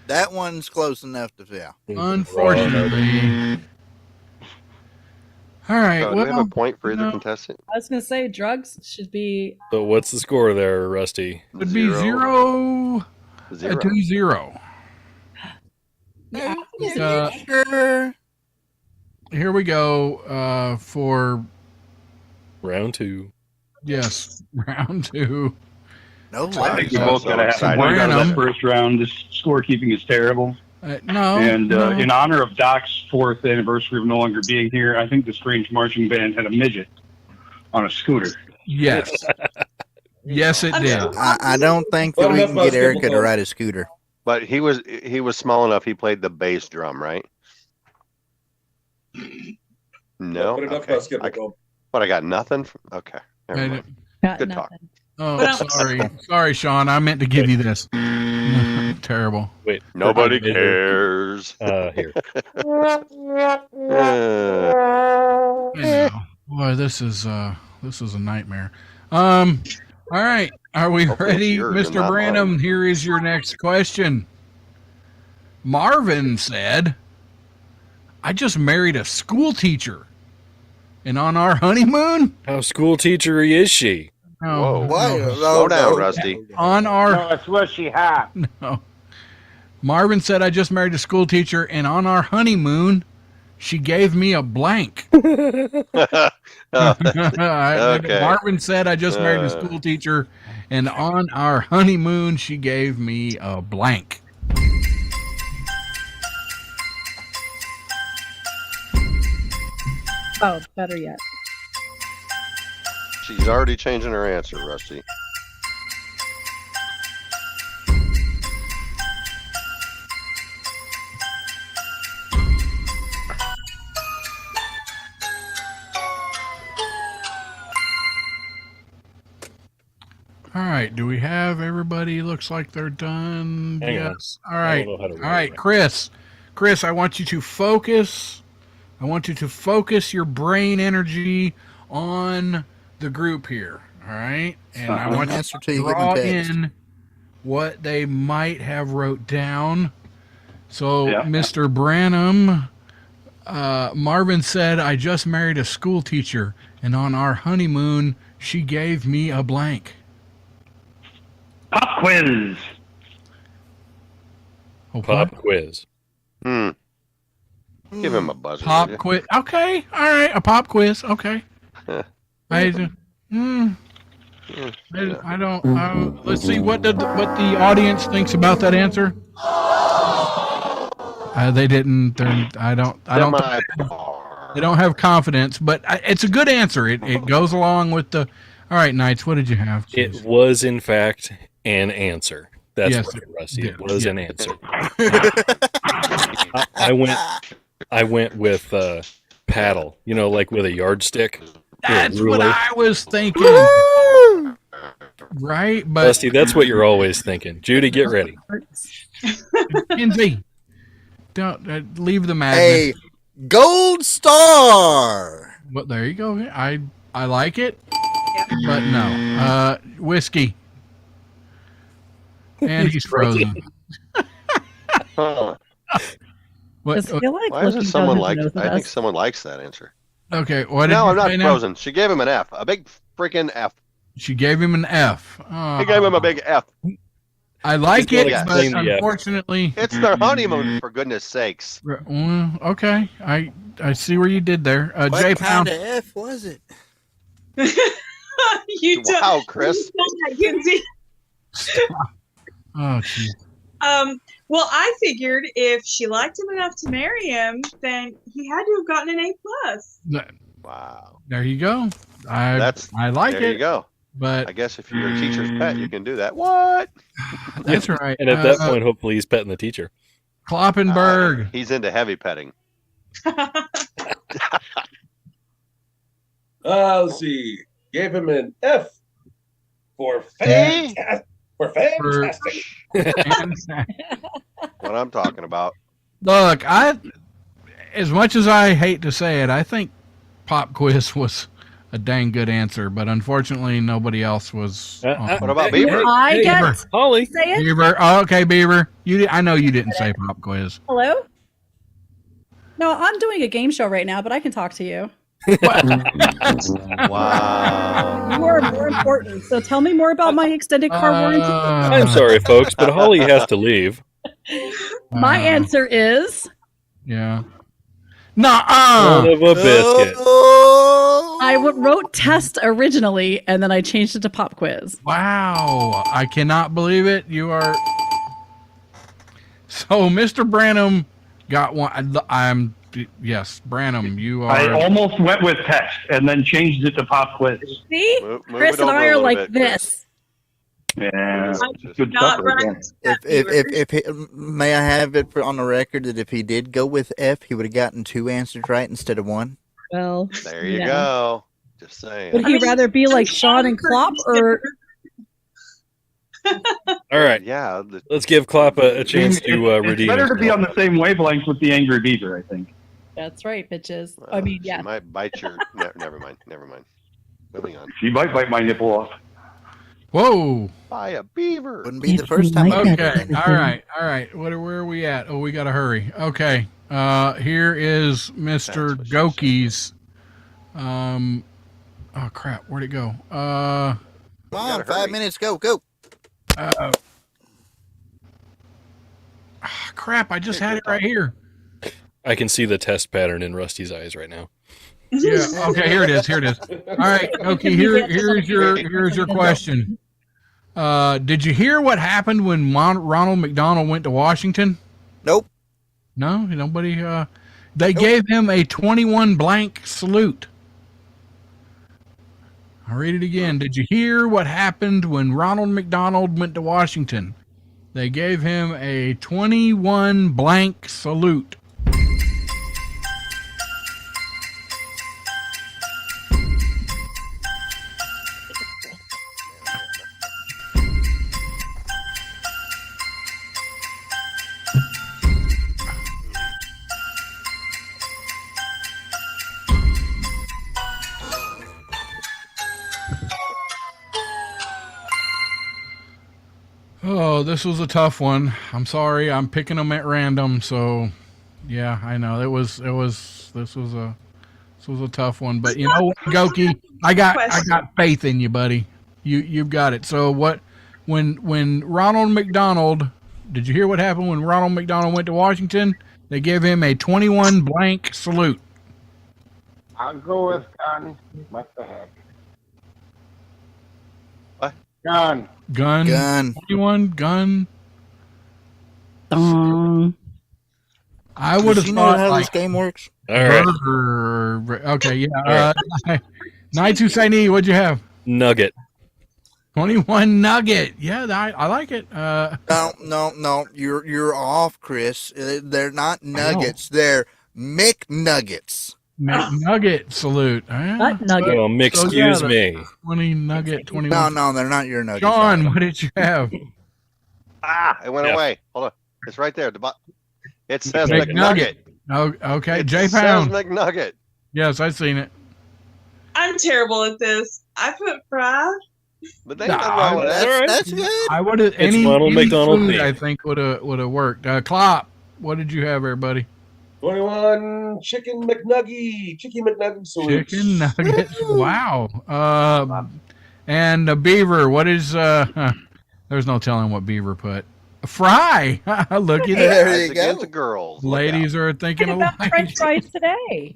That one's close enough to yeah. Unfortunately. All right. So, do we have a point for either contestant? I was going to say drugs should be. So what's the score there, Rusty? Would be 0-2-0. Here we go for round 2. Yes, round 2. No, I think we both got to have one out of that first round. This scorekeeping is terrible. No. And no. in honor of Doc's 4th anniversary of no longer being here, I think the Strange Marching Band had a midget on a scooter. Yes. Yes, it did. I don't think that we can get Erica to ride a scooter. But he was small enough. He played the bass drum, right? No. Okay. But I got nothing. Okay. Never mind. Good talk. Oh, sorry. Sorry, Sean. I meant to give you this. Terrible. Wait. Nobody cares. Here. Boy, this is a nightmare. All right. Are we ready, Mr. Branham? Here is your next question. Marvin said, I just married a school teacher. And on our honeymoon? How school teachery is she? No, Whoa. Slow down, Rusty. On our... No, that's what she had. No. Marvin said, I just married a school teacher, and on our honeymoon, she gave me a blank. Okay. Marvin said, I just married a school teacher, and on our honeymoon, she gave me a blank. Oh, better yet. She's already changing her answer, Rusty. All right. Do we have everybody? Looks like they're done. Hang yes. on. All right. I don't know how to All read right, it. Chris. Chris, I want you to focus. I want you to focus your brain energy on the group here. All right. And I want you to draw in what they might have wrote down. So, Mr. Branham, Marvin said, I just married a school teacher, and on our honeymoon, she gave me a blank. Pop quiz. Oh, Pop quiz. Give him a buzzer. Pop quiz. Okay. All right. A pop quiz. Okay. I don't. Let's see what the audience thinks about that answer. They didn't. I don't. They don't have confidence, but it's a good answer. It goes along with the. All right, Knights. What did you have? Jeez. It was in fact an answer. That's Yes, right, Rusty. yeah, It was yeah. an answer. I went with paddle. You know, like with a yardstick. That's what I was thinking. Right, but Rusty, that's what you're always thinking. Judy, get ready. Kinsey, don't leave the magnet. A gold star. Well, there you go. I like it, but no. Whiskey. And he's frozen. Huh. What? Does it feel like Why is it looking someone down like? his nose at I think us? someone likes that answer. Okay, what did No, you I'm not say now? frozen. She gave him an F. A big freaking F. She gave him an F. He gave him a big F. I like Just it, wanna but explain the F. unfortunately, It's their honeymoon, for goodness sakes. Okay, I see where you did there. What J kind Pound. of F was it? You don't. Wow, Chris. Kinsey. Oh, geez. Well, I figured if she liked him enough to marry him, then he had to have gotten an A+. Wow. There you go. I like There it. you go. But I guess if you're a teacher's pet, you can do that. What? that's right. And at that point, hopefully he's petting the teacher. Kloppenberg. He's into heavy petting. Let's see. Gave him an F for fantastic. For fantastic. What I'm talking about. Look, as much as I hate to say it, I think Pop Quiz was a dang good answer, but unfortunately nobody else was. What about Beaver? I get Beaver. Holly. say it. Beaver. Oh, okay, Beaver. I know you didn't say Pop Quiz. Hello? No, I'm doing a game show right now, but I can talk to you. Wow. You are more important. So tell me more about my extended car warranty. I'm sorry, folks, but Holly has to leave. My answer is Yeah. Son of a biscuit. I wrote test originally, and then I changed it to Pop Quiz. Wow. I cannot believe it. You are. So, Mr. Branham got one. Yes, Branham, you are. I almost went with text and then changed it to Pop Quiz. See? Move Chris it and over I a are little like bit, this. Yeah, good Not stuff. right. Again. If may I have it on the record that if he did go with F, he would have gotten 2 answers right instead of 1. Well, There you go. Just saying. Would he rather be like Sean and Klopp or? All right. Yeah. Let's give Klopp a chance to It's redeem better to be himself. on the same wavelength with the Angry Beaver, I think. That's right, bitches. I mean, She yeah. might bite your. Never mind. Moving on. She might bite my nipple off. Whoa. Buy a beaver. Wouldn't be the first time. Okay. All right. Where are we at? Oh, we got to hurry. Okay. Here is Mr. Goki's. Oh crap! Where'd it go? Come on, 5 minutes. Go. Crap! I just had it right here. I can see the test pattern in Rusty's eyes right now. Yeah. Okay. Here it is. All right. Okay. Here's your question. Did you hear what happened when Ronald McDonald went to Washington? Nope. No. Nobody. They gave him a 21 blank salute. I'll read it again. Did you hear what happened when Ronald McDonald went to Washington? They gave him a 21 blank salute. Oh, this was a tough one. I'm sorry. I'm picking them at random. So, yeah, I know this was a tough one. But you know what, Goki, I got faith in you, buddy. You've got it. So when Ronald McDonald, did you hear what happened when Ronald McDonald went to Washington? They gave him a 21 blank salute. I'll go with gun. What the heck? What? Gun. Gun. 21 gun. Dong. I would have You know thought how like this game works? All right. burger. Okay, yeah. Night Husseini, what'd you have? Nugget. 21 nugget. Yeah, I like it. No. You're off, Chris. They're not nuggets. They're McNuggets. Nugget salute. Nut nugget. Oh, excuse me. 20 nugget, 21. No, they're not your nuggets. Sean, what did you have? It went away. Hold on. It's right there. It says McNugget. McNugget. Oh, okay. It J says Pound. McNugget. Yes, I've seen it. I'm terrible at this. I put fry. But they nothing wrong with that. That's good. I would have It's any Ronald McDonald food theme. I think would have worked. Klopp, what did you have, everybody? 21 chicken McNugget salute. Chicken nuggets. Wow. And Beaver, what is there's no telling what Beaver put. A fry. Look at There that. you go. Against the girls. Look Ladies are thinking Thinking about alike. French fries today.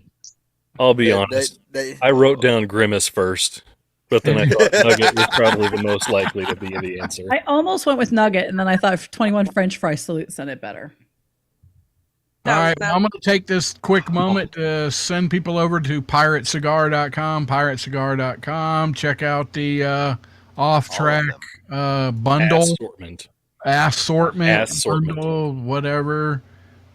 I'll be Yeah, honest. they- I wrote down Grimace first, but then I thought Nugget was probably the most likely to be the answer. I almost went with nugget, and then I thought 21 French fry salute sounded better. All right, well, I'm going to take this quick moment to send people over to piratecigar.com, piratecigar.com. Check out the OffTrack bundle, assortment, bundle, whatever.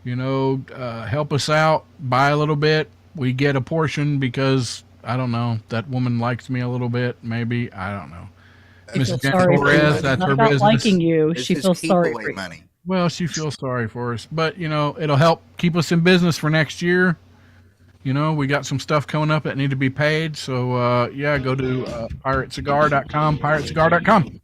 Help us out. Buy a little bit. We get a portion because I don't know. That woman likes me a little bit. Maybe I don't know. Miss Torres, that's her business. Liking you, she feels sorry for you. Money. Well, she feels sorry for us, but it'll help keep us in business for next year. We got some stuff coming up that need to be paid. So, go to piratecigar.com, piratecigar.com.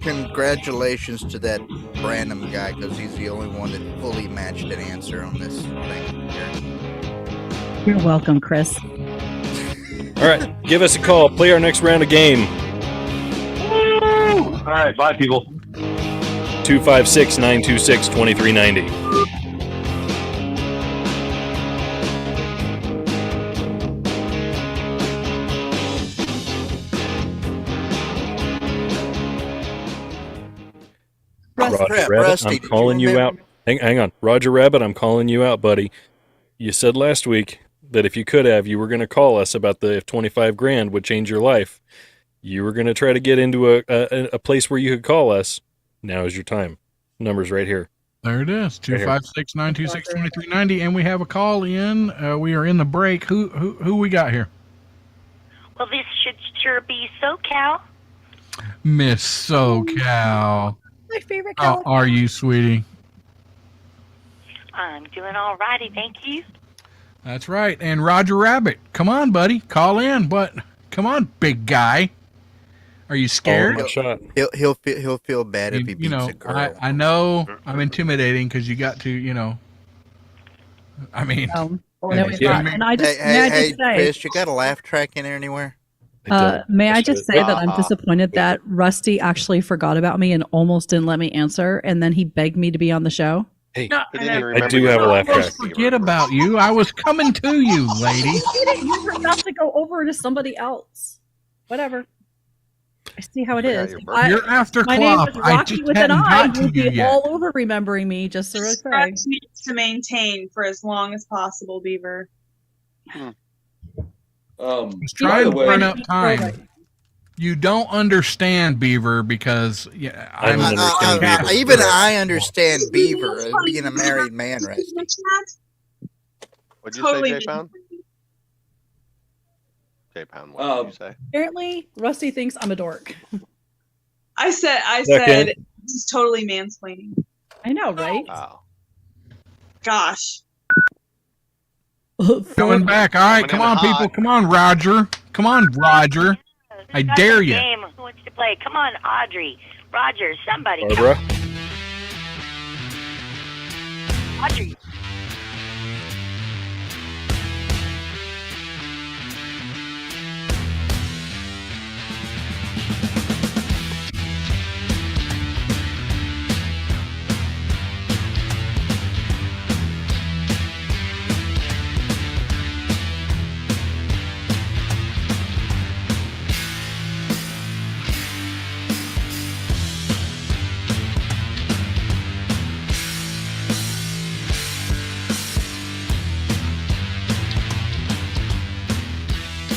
Congratulations to that random guy, because he's the only one that fully matched an answer on this thing here. You're welcome, Chris. All right, give us a call. Play our next round of game. All right, bye, people. 256-926-2390. Roger Rabbit, Rusty, I'm calling you out. Hang on. Roger Rabbit, I'm calling you out, buddy. You said last week that if you could have, you were going to call us about the if 25 grand would change your life. You were going to try to get into a place where you could call us. Now is your time. Number's right here. There it is, 256-926-2390, and we have a call in. We are in the break. Who we got here? Well, this should sure be SoCal. Miss SoCal. My favorite How are you, sweetie? I'm doing all righty, thank you. That's right. And Roger Rabbit, come on, buddy, call in. But come on, big guy. Are you scared? He'll feel bad if he beats a girl. I know I'm intimidating because you got to, I mean. No, he's not. And I just, hey, Chris, you got a laugh track in there anywhere? May I just say that I'm disappointed that Rusty actually forgot about me and almost didn't let me answer, and then he begged me to be on the show. Hey, I do have a laugh track. Forget about you. I was coming to you, lady. You forgot to go over to somebody else. Whatever. I see how it is. You're after my name Klopp. was Rocky I just with an hadn't I. got to You'll you be yet. all over remembering me, just so it's right. Needs to maintain for as long as possible, Beaver. Try to burn up time. You don't understand Beaver because I don't understand Beaver. Even I understand Beaver as being a married man, right? What'd you Totally say, J-Pound? J-Pound, what did you say? Apparently, Rusty thinks I'm a dork. I said Second. this is totally mansplaining. I know, right? Wow. Gosh. Coming back. All right, come on, people. Come on, Roger. Come on, Roger. I dare you. Game. Who wants to play? Come on, Audrey, Roger, somebody. Barbara? Audrey.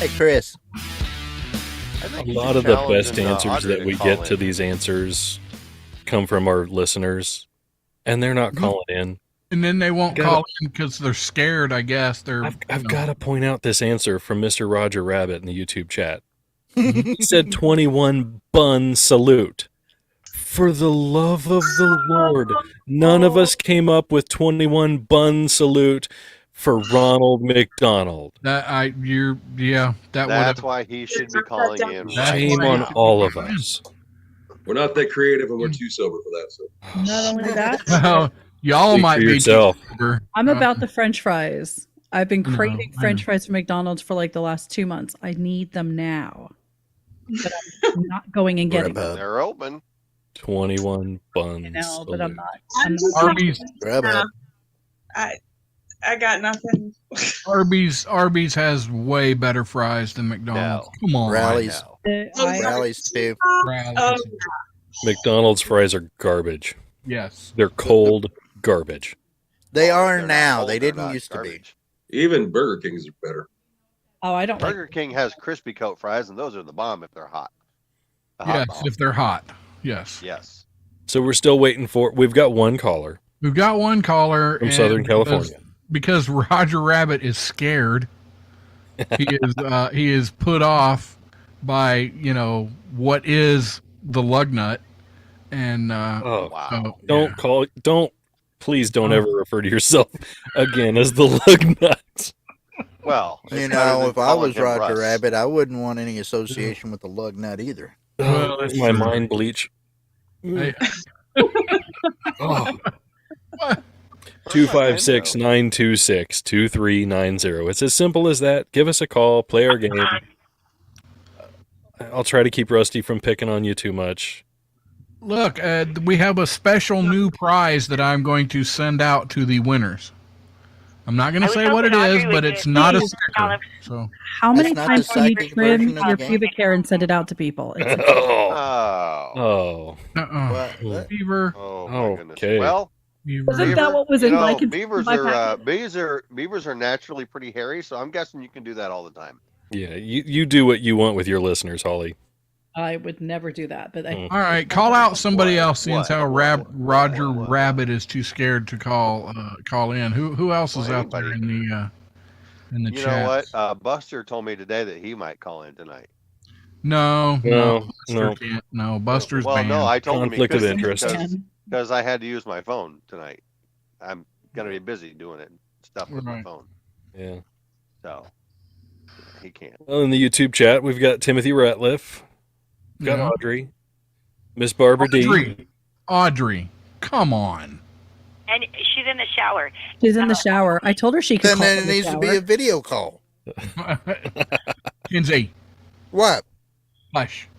Hey, Chris. A lot of the best answers that we get to these answers come from our listeners, and they're not calling in. And then they won't call in because they're scared, I guess. I've got to point out this answer from Mr. Roger Rabbit in the YouTube chat. He said 21 bun salute. For the love of the Lord, none of us came up with 21 bun salute for Ronald McDonald. That's why he should be calling in. Shame on all of us. We're not that creative, and we're too sober for that. So. Not only that, Well, y'all Speak might for be. yourself. I'm about the French fries. I've been craving French fries from McDonald's for like the last 2 months. I need them now, but I'm not going and getting them. They're open. 21 buns. I know, but I'm not. Arby's. I got nothing. Arby's has way better fries than McDonald's. Come on, Rallies. I- Rallies too. Rallies. McDonald's fries are garbage. Yes. They're cold garbage. They are now. They didn't used to be. Even Burger King's are better. Oh, I don't. Burger King has crispy coat fries, and those are the bomb if they're hot. A hot Yes, ball. if they're hot. Yes. Yes. So we're still waiting for. We've got one caller We've got one caller from and Southern California. because Roger Rabbit is scared. He is put off by what is the lug nut, and Wow. Please don't ever refer to yourself again as the lug nut. Well, it's You better know, than if I calling was him Roger Russ. Rabbit, I wouldn't want any association with the lug nut either. Well, that's my true. mind bleach. Hey, 256-926-2390. It's as simple as that. Give us a call, play our game. I'll try to keep Rusty from picking on you too much. look, we have a special new prize that I'm going to send out to the winners. I'm not going to say what it is, but it's not a sticker. So How many That's not times the can you psychic trim version of your the game? pubic hair and send it out to people? It's Oh. Beaver. Oh my goodness. Okay. Well, Isn't that what was you in know, my beavers my are package? beavers are naturally pretty hairy, so I'm guessing you can do that all the time. Yeah, you do what you want with your listeners, Holly. I would never do that, but All right, call out somebody else since how Roger Rabbit is too scared to call in. Who else is out there in the You chat? know what? Buster told me today that he might call in tonight. No, No, Buster no. can't. No, Buster's Well, banned. no, I told Conflict him of interest. because I had to use my phone tonight. I'm gonna be busy doing it stuff with my Right. phone, Yeah. so he can't. Well, in the YouTube chat, we've got Timothy Ratliff, we've got Yeah. Audrey, Miss Barbara D. Audrey, come on. And she's in the shower. She's in the shower. I told her she could Then call there in the needs to be shower. a video call. Kinsey, What? hush.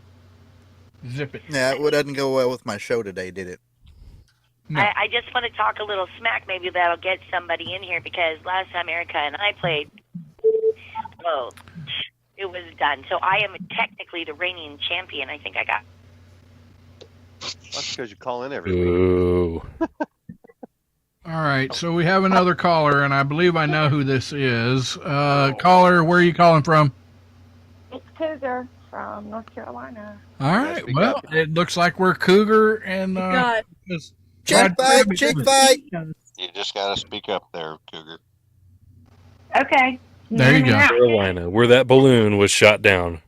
Zip it. Yeah, it doesn't go well with my show today, did it? No. I just want to talk a little smack. Maybe that'll get somebody in here because last time Erica and I played, it was done. So I am technically the reigning champion. I think I got. That's because you call in every week. Ooh. All right, so we have another caller, and I believe I know who this is. Caller, where are you calling from? It's Cougar from North Carolina. All right, well, it looks like we're Cougar and got Chick fight, chick fight. You just gotta speak up there, Cougar. Okay. There you go. Carolina, where that balloon was shot down.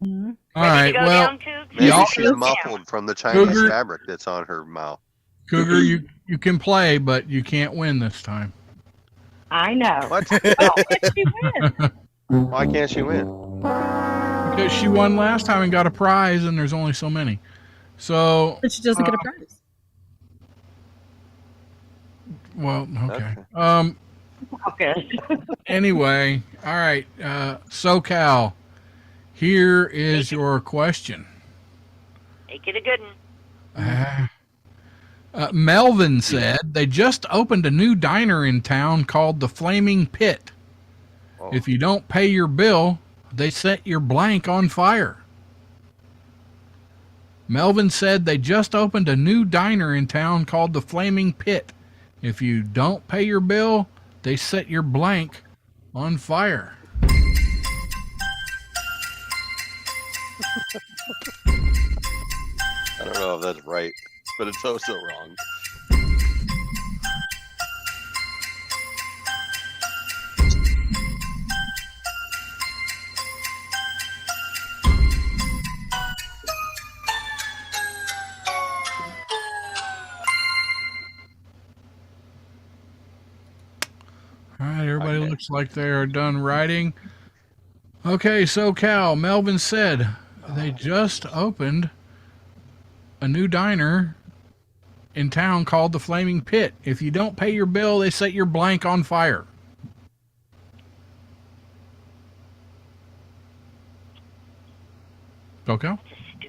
All right, well, Maybe y'all- she's muffled from the Chinese Cougar- fabric that's on her mouth. Cougar, you can play, but you can't win this time. I know. What? Win. Why can't she win? Because she won last time and got a prize, and there's only so many. So, But she doesn't get a prize. well, okay. Okay. Anyway, all right. SoCal, here is your question. Make it a good one. Melvin said they just opened a new diner in town called the Flaming Pit. Oh. If you don't pay your bill, they set your blank on fire. Melvin said they just opened a new diner in town called the Flaming Pit. If you don't pay your bill, they set your blank on fire. I don't know if that's right, but it's so wrong. All right, everybody looks like they are done writing. Okay, SoCal, Melvin said they just opened a new diner in town called the Flaming Pit. If you don't pay your bill, they set your blank on fire. SoCal?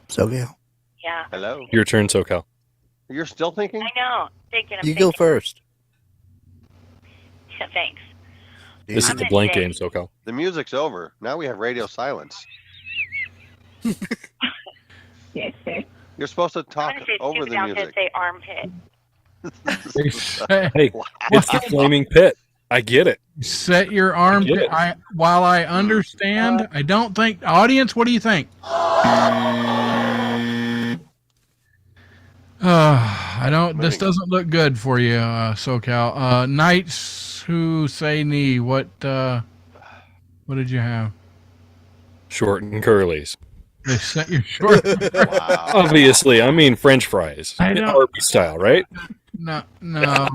SoCal. Yeah. Hello. Your turn, SoCal. You're still thinking? I know. Thinking. I'm You go thinking. first. Thanks. This is I'm the gonna blank say- game, SoCal. The music's over. Now we have radio silence. You're supposed to I'm talk gonna say over stupid the outfit, music. say armpit. Hey, it's the Flaming Pit. I get it. Set your arm. get it. While I understand, I don't think. Audience, what do you think? I don't. This doesn't look good for you, SoCal. Knights who say knee. What did you have? Short and curlies. They sent you short. Wow. Obviously, I mean French fries. I know. Arby's style, right? No. Oh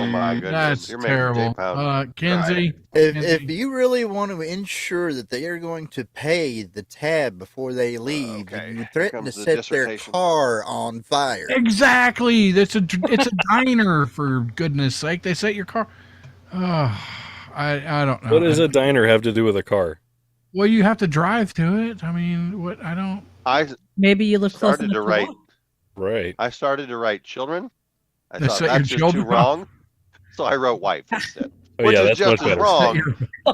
my goodness. That's You're making terrible. J-Pound Kenzie, If you really want to ensure that they are going to pay the tab before they leave, then you threaten to comes the set their dissertation. car on fire. exactly. It's a diner, for goodness sake. They set your car. I don't know. What does a diner have to do with a car? Well, you have to drive to it. I mean, what? I don't. I Maybe you live close started enough to write. walk. Right. I started to write children. I They thought set your that's just children too wrong, so I wrote wife instead. Oh, Which yeah, is that's just much as better. wrong,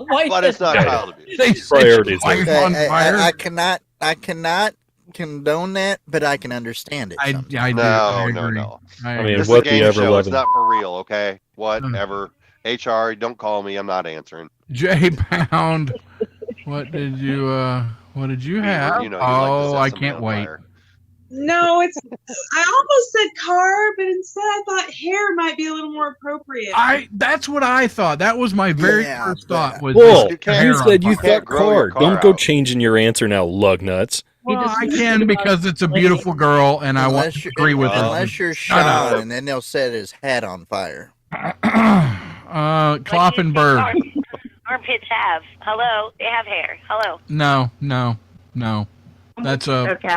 Wife but it's not Yeah. child abuse. They set Priorities your wife there. on fire. I cannot condone that, but I can understand it. I sometimes. do. I No. agree. I mean, This is a what the game ever show. It's loving. not for real, okay? Whatever. HR, don't call me. I'm not answering. J-Pound, what did you have? You know, you like to set I somebody can't on wait. fire. No, it's. I almost said car, but instead I thought hair might be a little more appropriate. That's what I thought. That was my very Yeah, first thought. Was Bull, your can't- hair you on said you fire. thought grow your car. car Don't go out. changing your answer now, lug nuts. Well, just- I can because it's a beautiful girl, and I want to agree with her. Unless you're Shut up. Sean, and then they'll set his hat on fire. Kloppenberg. Armpits have. Hello. They have hair. Hello. No. That's a Okay.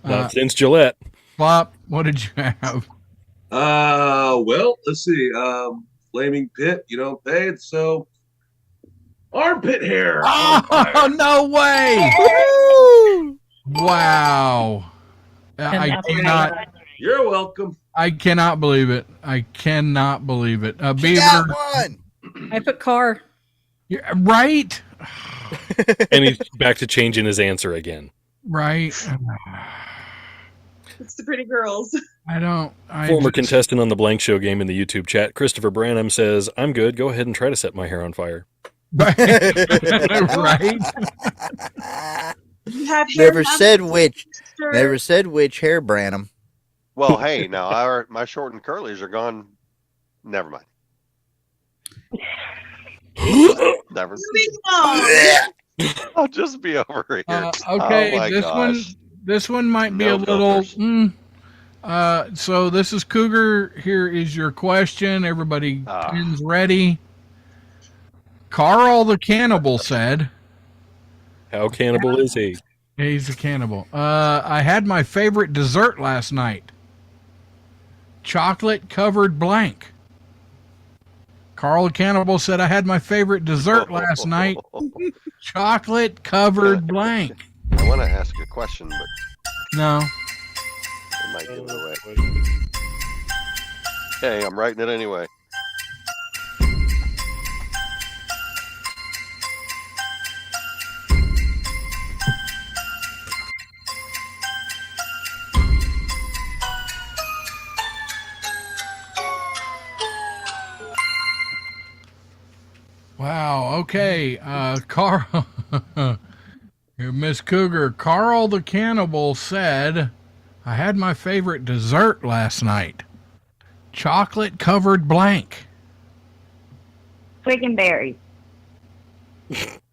Not since Gillette. flop. What did you have? Well, let's see. Flaming pit, you don't pay it, so armpit hair. Oh, no way! Wow. I that's cannot. right. You're welcome. I cannot believe it. I cannot believe it. She Beaver. got one. I put car. Right. And he's back to changing his answer again. Right. It's the pretty girls. I don't. Former contestant on the Blank Show game in the YouTube chat, Christopher Branham says, I'm good. Go ahead and try to set my hair on fire. Right. You have hair. Never said which. Sure. Never said which hair, Branham. Well, hey, now my short and curlies are gone. Never mind. Never. Moving on. I'll just be over here. Okay, Oh my gosh. this one might be No a little. filters. So this is Cougar. Here is your question. Everybody, pins ready. Carl the Cannibal said. How cannibal is he? He's a cannibal. I had my favorite dessert last night. Chocolate covered blank. Carl the Cannibal said I had my favorite dessert last night. Chocolate covered blank. I want to ask a question, but No. it might give it away. Hey, I'm writing it anyway. Wow. Okay. Carl, Miss Cougar. Carl the Cannibal said, "I had my favorite dessert last night. Chocolate covered blank." Twig and berries.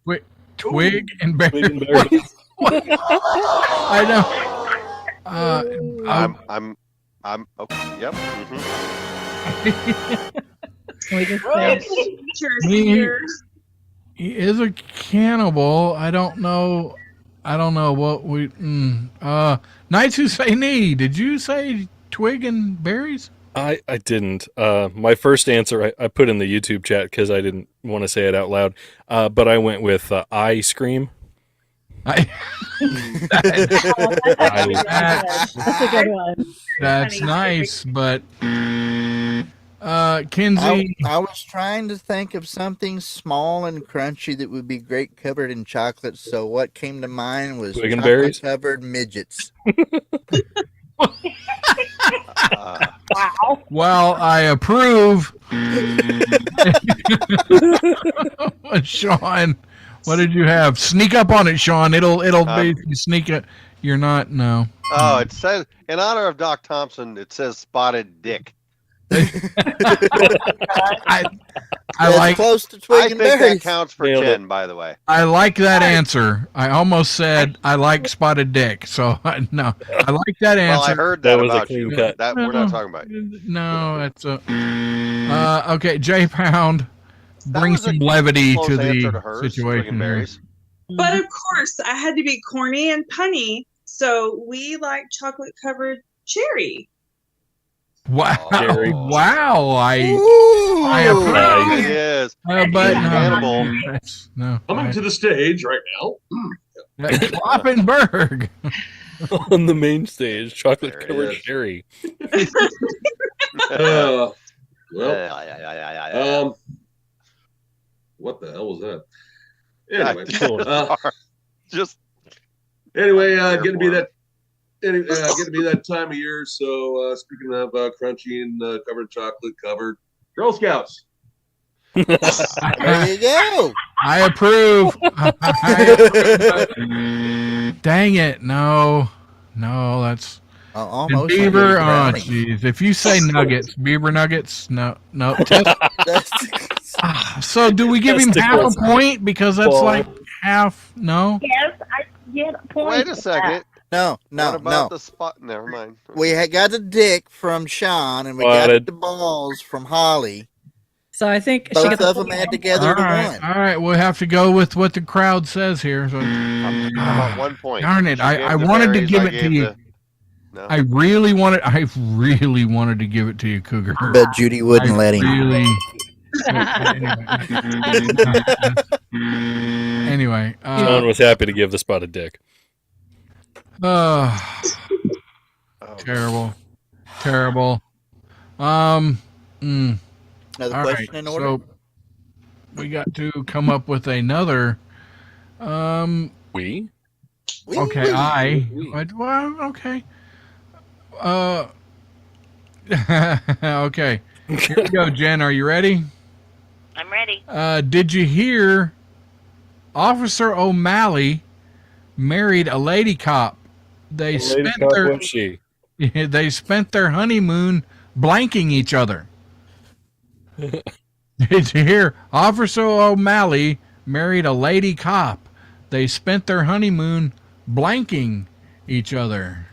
Wait, twig and berries. Twig and berries. I know. I'm okay. Yep. Mhm. Can we just Yes, say teachers He- here. He is a cannibal. I don't know what we. Knights who say knee. Did you say twig and berries? I didn't. My first answer I put in the YouTube chat because I didn't want to say it out loud. But I went with ice cream. that's a good one. That's nice, but Kinsey. I was trying to think of something small and crunchy that would be great covered in chocolate. So what came to mind was Twig and berries? chocolate covered midgets. Wow. Well, I approve. Sean, what did you have? Sneak up on it, Sean. It'll be you sneak it. You're not. No. Oh, it says in honor of Doc Thompson. It says spotted dick. I That's like. close to I twig think and that berries. counts for Nailed it. Jen, by the way. I like that answer. I almost said I like spotted dick. So no, I like that Well, I answer. heard That that was a about clean you. cut. That we're not talking about. No, that's a. Okay, J Pound, bring was a some levity close to answer the to hers, twig situation and here. berries. But of course, I had to be corny and punny, so we like chocolate covered cherry. Wow! Jerry. Wow! I Ooh. approve. It is. But no, Cannibal. that's, no. Coming to the stage right now. Kloppenberg. On the main stage, chocolate There it covered is. cherry. Well, Yeah. what the hell was that? Anyway, Just anyway, getting to be that. Getting to be that time of year. So speaking of crunchy and covered chocolate covered Girl Scouts. There you go. I approve. Dang it! No, that's. Almost. Beaver. Oh, brownie. jeez. If you say nuggets, beaver nuggets. No. So do we give him half a point because that's like half? No. Yes, I get a point. wait a for that. second. No, What about no. the spot? Never mind. We had got the dick from Sean, and we got Spotted. the balls from Holly. So I think she Both got of the them add together All to right. one. All right. We'll have to go with what the crowd says here. So, I'm about 1 point. darn it! She I gave the wanted to berries, give I it to gave you. the- No. I really wanted to give it to you, Cougar. But Judy wouldn't let him. Anyway, John was happy to give the spotted dick. terrible. Another All question right, in order? so we got to come up with another. We? Okay, well, okay. Okay. Here we go, Jen. Are you ready? I'm ready. Did you hear Officer O'Malley married a lady cop? They Lady spent cop, their was she? they spent their honeymoon blanking each other. Did you hear Officer O'Malley married a lady cop? They spent their honeymoon blanking each other.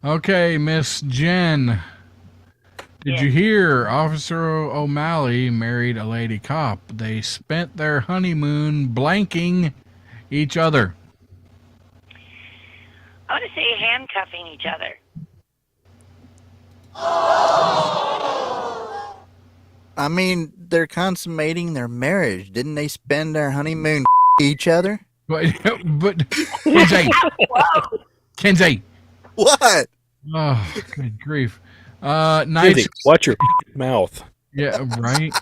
Okay, Miss Jen. Did you hear Officer O'Malley married a lady cop? They spent their honeymoon blanking each other. I want to say handcuffing each other. I mean, they're consummating their marriage. Didn't they spend their honeymoon each other? But Kenzie. What? Oh, good grief. Kenzie, Nice. watch your mouth. Yeah, right.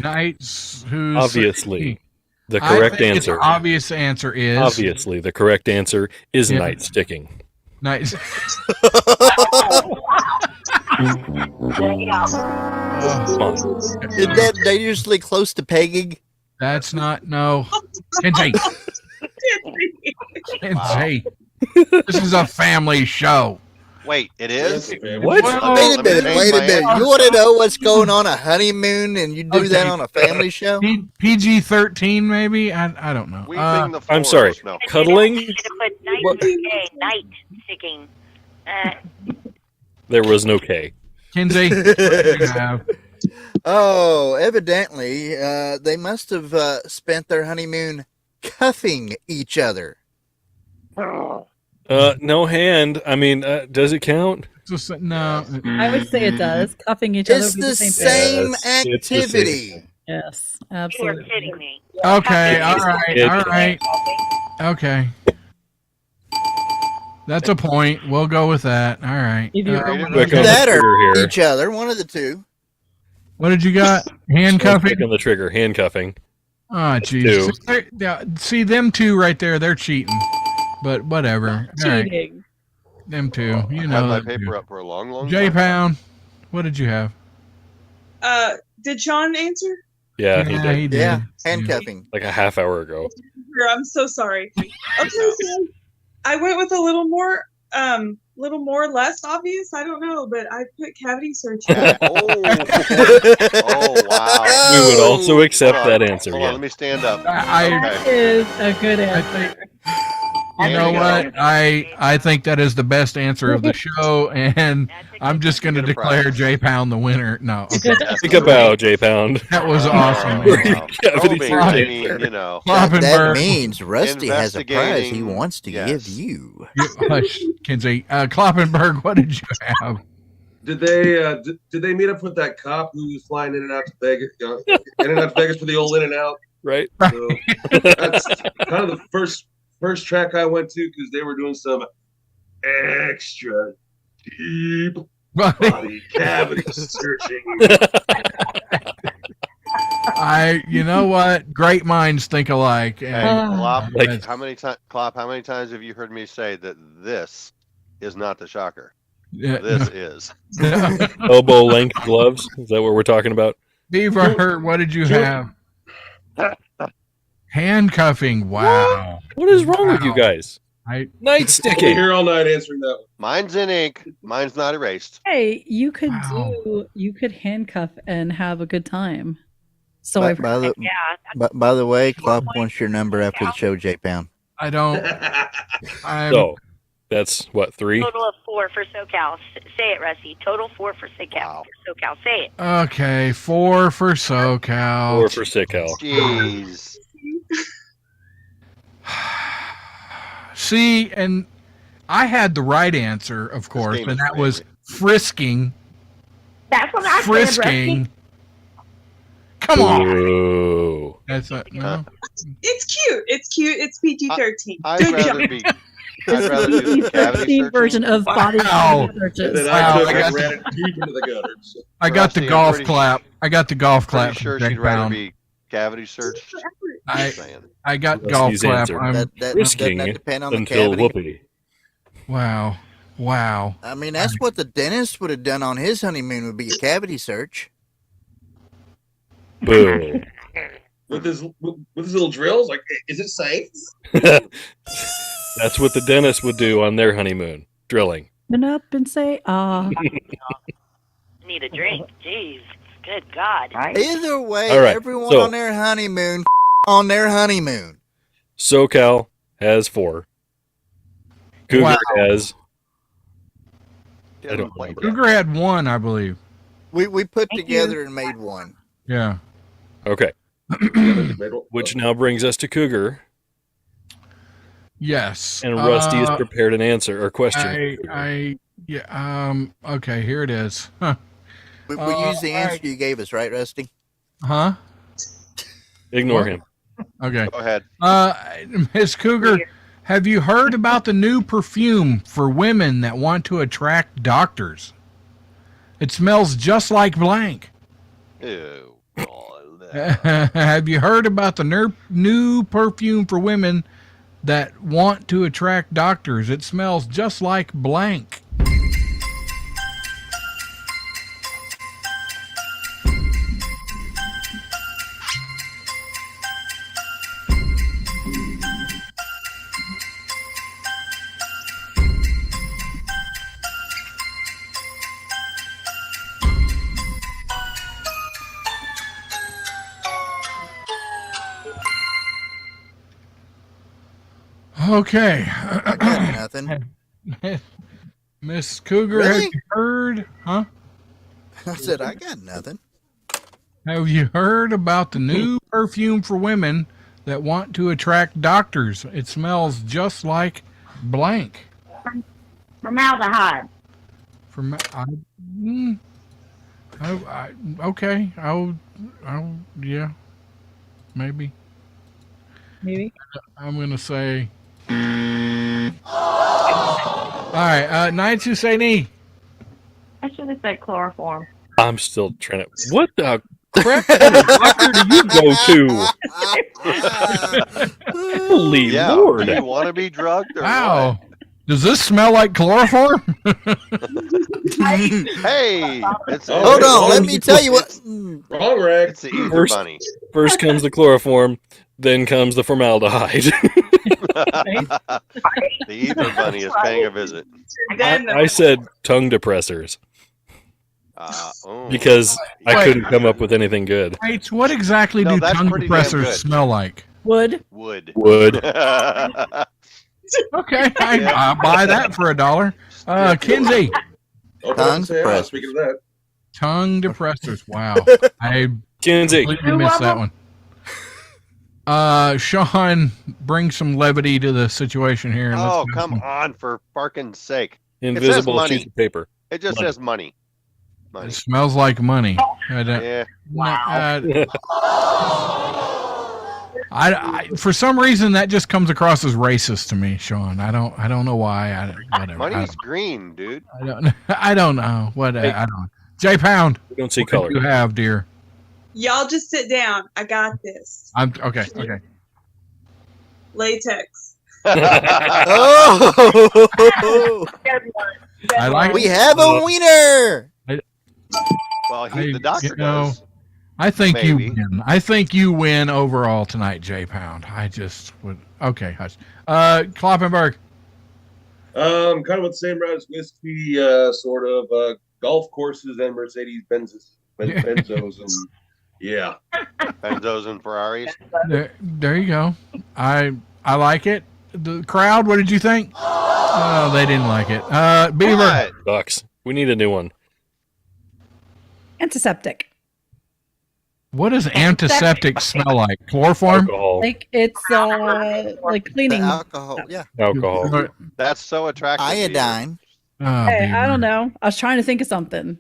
Knights who's Obviously, the I correct think its answer. obvious answer is Obviously, the correct answer is Yeah. night sticking. Nice. Come on. Is that dangerously close to pegging? That's not no. Kenzie. Kenzie. This is a family show. Wait, it is? What? Wait a minute. You want to know what's going on a honeymoon and you do that on a family show? PG-13 maybe? I don't know. I'm sorry. Cuddling? Should have put night with a K, night sticking. There was no K. Kinsey, what do you have? Oh, evidently, they must have spent their honeymoon cuffing each other. No hand. I mean, does it count? No. I would say it does. Cuffing each other. It's would be the thing. same Yes, it's the same. activity. Yes, You are absolutely. kidding me. Okay, all right. Okay. That's a point. We'll go with that. All right. That or each other, one of the two. What did you got? Handcuffing? Click on the trigger. Handcuffing. Oh, jeez. See, them two right there, they're cheating. But whatever. All right. Cheating. Them two. You I've know had my them paper two. up for a long, long J time. Pound, what did you have? Did Sean answer? Yeah, he did. He did. Yeah, handcuffing. Like a half hour ago. I'm so sorry. Okay, so I went with a little more less obvious. I don't know, but I put cavity search. Oh wow! We would also accept that answer. Hold Yeah. on, let me stand up. That is a good answer. You know what? I think that is the best answer of the show, and I'm just going to declare J Pound the winner. No. Okay. Think about J Pound. That was awesome. That means Rusty has a prize he wants to give you. Hush, Kinsey. Kloppenberg, what did you have? Did they meet up with that cop who was flying in and out to Vegas, in and out to Vegas for the old In and Out? Right. So that's kind of the first track I went to because they were doing some extra deep body cavity searching. You know what? Great minds think alike. Hey, And- Klopp, how many times have you heard me say that this is not the shocker? Yeah. This is. Elbow length gloves. Is that what we're talking about? Beaver, what did you have? Handcuffing. Wow. What is wrong with you guys? Night sticking. Here all night answering that one. Mine's in ink. Mine's not erased. Hey, you could handcuff and have a good time. So I've heard. By the way, Klopp wants your number after the show, J Pound. I don't. So that's what, 3? Total of 4 for SoCal. Say it, Rusty. Total 4 for SoCal. Say it. Okay, 4 for SoCal. 4 for SoCal. Jeez. See, and I had the right answer, of course, and that was frisking. That's what I said, Frisking. Rusty. Come on. Ooh. That's not, no. It's cute. It's cute. It's PG-13. I'd Good rather job. be. I'd rather do the cavity searching. Version of body Wow. searches. And then Wow, I I ran it deep into the gutters. I got the Rusty, I'm golf pretty clap. I got the golf Pretty clap. sure from she'd J rather Pound. be cavity searched. I got Rusty's golf clap. answer. I'm, That Risking doesn't that depend on the until cavity? whoopee. wow. I mean, that's what the dentist would have done on his honeymoon, would be a cavity search. Boo. With his little drills, like, is it safe? That's what the dentist would do on their honeymoon. Drilling. Open up and say, Need a drink. Jeez. Good God. Either way, All right, everyone so- on their honeymoon on their honeymoon. SoCal has 4. Cougar Wow. has. I don't know. Cougar had 1, I believe. We put together and made one. Yeah. Okay. Which now brings us to Cougar. Yes. And Rusty has prepared an answer or question. Okay, here it is. Huh. We used the answer you gave us, right, Rusty? Huh? Ignore What? him. Okay. Go ahead. Miss Cougar, have you heard about the new perfume for women that want to attract doctors? It smells just like blank. Ew. Have you heard about the new perfume for women that want to attract doctors? It smells just like blank. Okay. I got nothing. Miss Cougar, Really? have you heard? Huh? I said I got nothing. Have you heard about the new perfume for women that want to attract doctors? It smells just like blank. Formaldehyde. Okay. I'll, yeah, maybe. Maybe. I'm going to say. All right. Nights who say knee. I should have said chloroform. I'm still trying to. What the crap kind of doctor do you go to? Holy Yeah, Lord. do you want to be drugged or Wow. Does this smell like chloroform? Hey, it's Hold on, let me tell you what. Wrong, Rick. It's the ether bunny. First comes the chloroform, then comes the formaldehyde. The ether bunny is paying a visit. I said tongue depressors Oh. because I Wait. couldn't come up with anything good. Nights, what exactly No, do that's tongue pretty damn depressors good. smell like? Wood. Wood. Okay, I'll buy that for $1. Kinsey. Tongue depressors. Speaking of that. Tongue depressors. Wow. I Kinsey. completely missed that one. Sean, bring some levity to the situation here. and Oh, let's go come some- on, for farking sake. Invisible money. sheets of paper. It just Money. says money. It smells like money. Yeah. I for some reason that just comes across as racist to me, Sean. I don't know why. Whatever. Money's green, dude. I don't know. What I don't. J Pound. We don't see what color. do you have, dear? Y'all just sit down. I got this. I'm okay. Okay. Latex. Oh, I like. we have a wiener. Well, the doctor you know, does. I think Maybe. you win. I think you win overall tonight, J Pound. I just would. Okay, hush. Kloppenberg. Kind of with the same route as whiskey, sort of golf courses and Mercedes Benzes, Benzos, and yeah, Benzos and Ferraris. There you go. I like it. The crowd. What did you think? Oh, they didn't like it. Beaver. What? Bucks. We need a new one. Antiseptic. What does antiseptic smell like? Chloroform? Alcohol. Like it's like cleaning. Alcohol, yeah. Alcohol. That's so attractive. to you. Iodine. Oh, Hey, I Beaver. don't know. I was trying to think of something.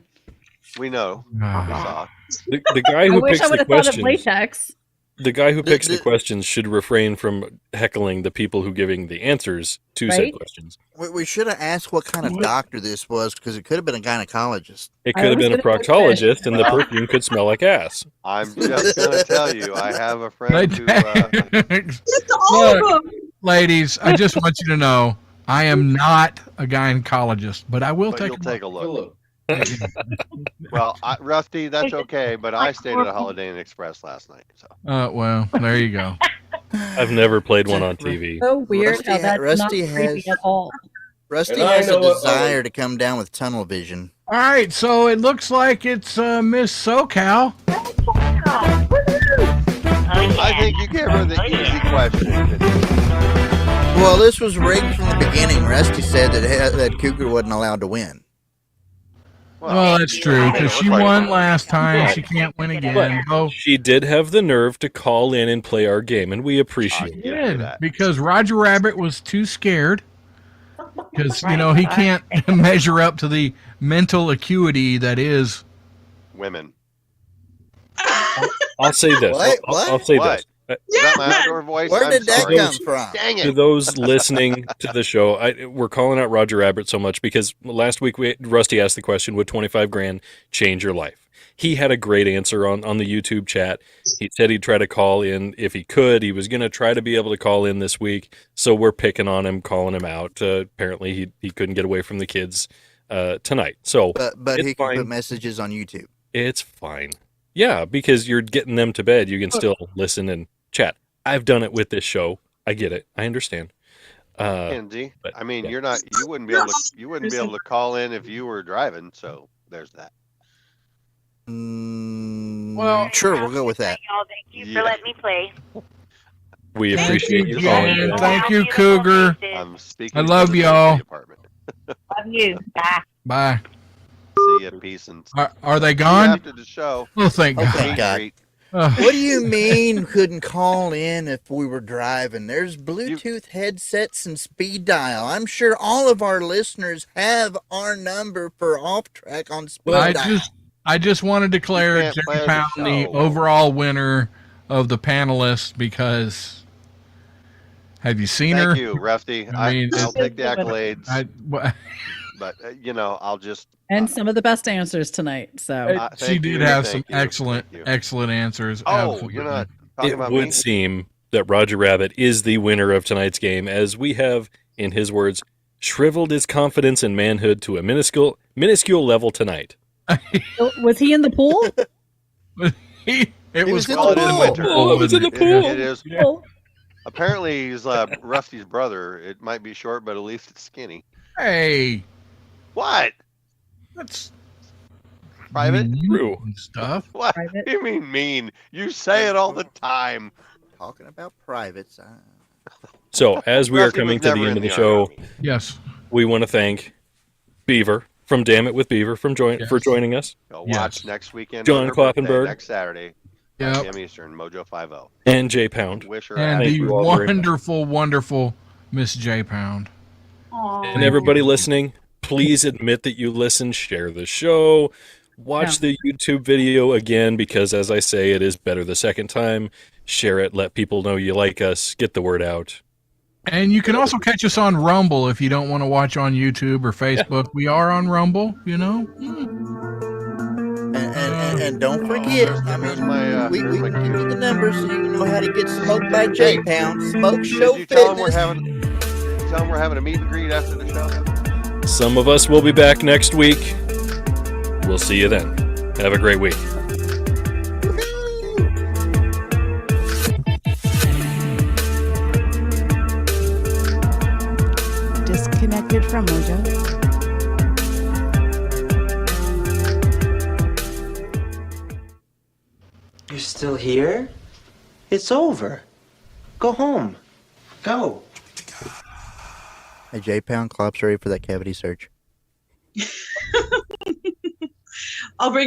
We know. Ah. We saw. The guy I who wish picks I would the have thought of questions. latex. The guy who picks the the- questions should refrain from heckling the people who giving the answers to said Right? questions. We should have asked what kind of doctor this was because it could have been a gynecologist. It I could have was been a gonna say proctologist, and the perfume could smell like ass. I'm just gonna tell you, I have a friend who. Latex. It's all of them. Ladies, I just want you to know I am not a gynecologist, but I will But take you'll take a look. Hello. Well, Rusty, that's okay, but I stayed at a Holiday Inn Express last night. So well, there you go. I've never played one on TV. So weird how Rusty that's Rusty not creepy has- at all. Rusty And I has a know what- desire to come down with tunnel vision. All right, so it looks like it's Miss SoCal. I think you gave her the easy question. Well, this was rigged from the beginning. Rusty said that Cougar wasn't allowed to win. Well, that's true because she won last time. She can't win again. Oh, She did have the nerve to call in and play our game, and we appreciate she it. did because Roger Rabbit was too scared because he can't measure up to the mental acuity that is Women. I'll say this. What? I'll say What? this. Is that my outdoor voice? Where I'm did that sorry. come from? Dang To it. those listening to the show, we're calling out Roger Rabbit so much because last week Rusty asked the question, would 25 grand change your life? He had a great answer on the YouTube chat. He said he'd try to call in if he could. He was going to try to be able to call in this week, so we're picking on him, calling him out. Apparently, he couldn't get away from the kids tonight. So, But it's he can fine. put messages on YouTube. It's fine. Yeah, because you're getting them to bed. You can still listen and chat. I've done it with this show. I get it. I understand. Kenzie, but, I mean, yeah. you wouldn't be able to call in if you were driving. So there's that. well. Sure, we'll go with that. Y'all, thank you Yeah. for letting me play. We Thank appreciate you, you calling Jen. in. Thank you, Cougar. I'm speaking. I love for the y'all. safety department. Love you. Bye. Bye. See ya, peace, and Are they see you gone? after the show. Oh, thank Oh, God. thank Meet God. and greet. What do you mean couldn't call in if we were driving? There's Bluetooth headsets and speed dial. I'm sure all of our listeners have our number for off track on speed dial. I just want to declare You can't Jerry play the Pound the show. overall winner of the panelists because Have you seen her? Thank you, Refty. I mean, I'll take the accolades. Well, But I'll just. And some of the best answers tonight. So she did have some excellent answers. Oh, Absolutely. you're not talking It about would me? seem that Roger Rabbit is the winner of tonight's game, as we have, in his words, shriveled his confidence and manhood to a minuscule level tonight. was he in the pool? It was in cold the in pool. winter. Oh, it was in the pool. It is. Yeah. Apparently, he's Rusty's brother. It might be short, but at least it's skinny. Hey, What? that's Private? True. stuff. What? Private. You mean mean? You say it all the time. Talking about privates. So, as we are Rusty was coming to the never end in of the the show, army. Yes. we want to thank Beaver from Damn It with Beaver for joining us. Go watch Yes. next weekend. John on her birthday, Kloppenberg. next Saturday. Yep. 5 p.m. Eastern. Mojo 50. And J Pound. Wish her And happy. the you all very much. wonderful Miss J Pound. And everybody listening, please admit that you listen, share the show, watch the YouTube video again, because as I say, it is better the second time. Share it, let people know you like us, get the word out. And you can also catch us on Rumble if you don't want to watch on YouTube or Facebook. We are on Rumble, you know. And don't forget, I mean, we give you the numbers so you know how to get smoked by J Pound. Smoke Show Did you tell Fitness. them we're having a meet and greet after the show? Some of us will be back next week. We'll see you then. Have a great week. Disconnected from Mojo. You're still here? It's over. Go home. Go. Hey, J Pound, Klopp's ready for that cavity search. I'll bring my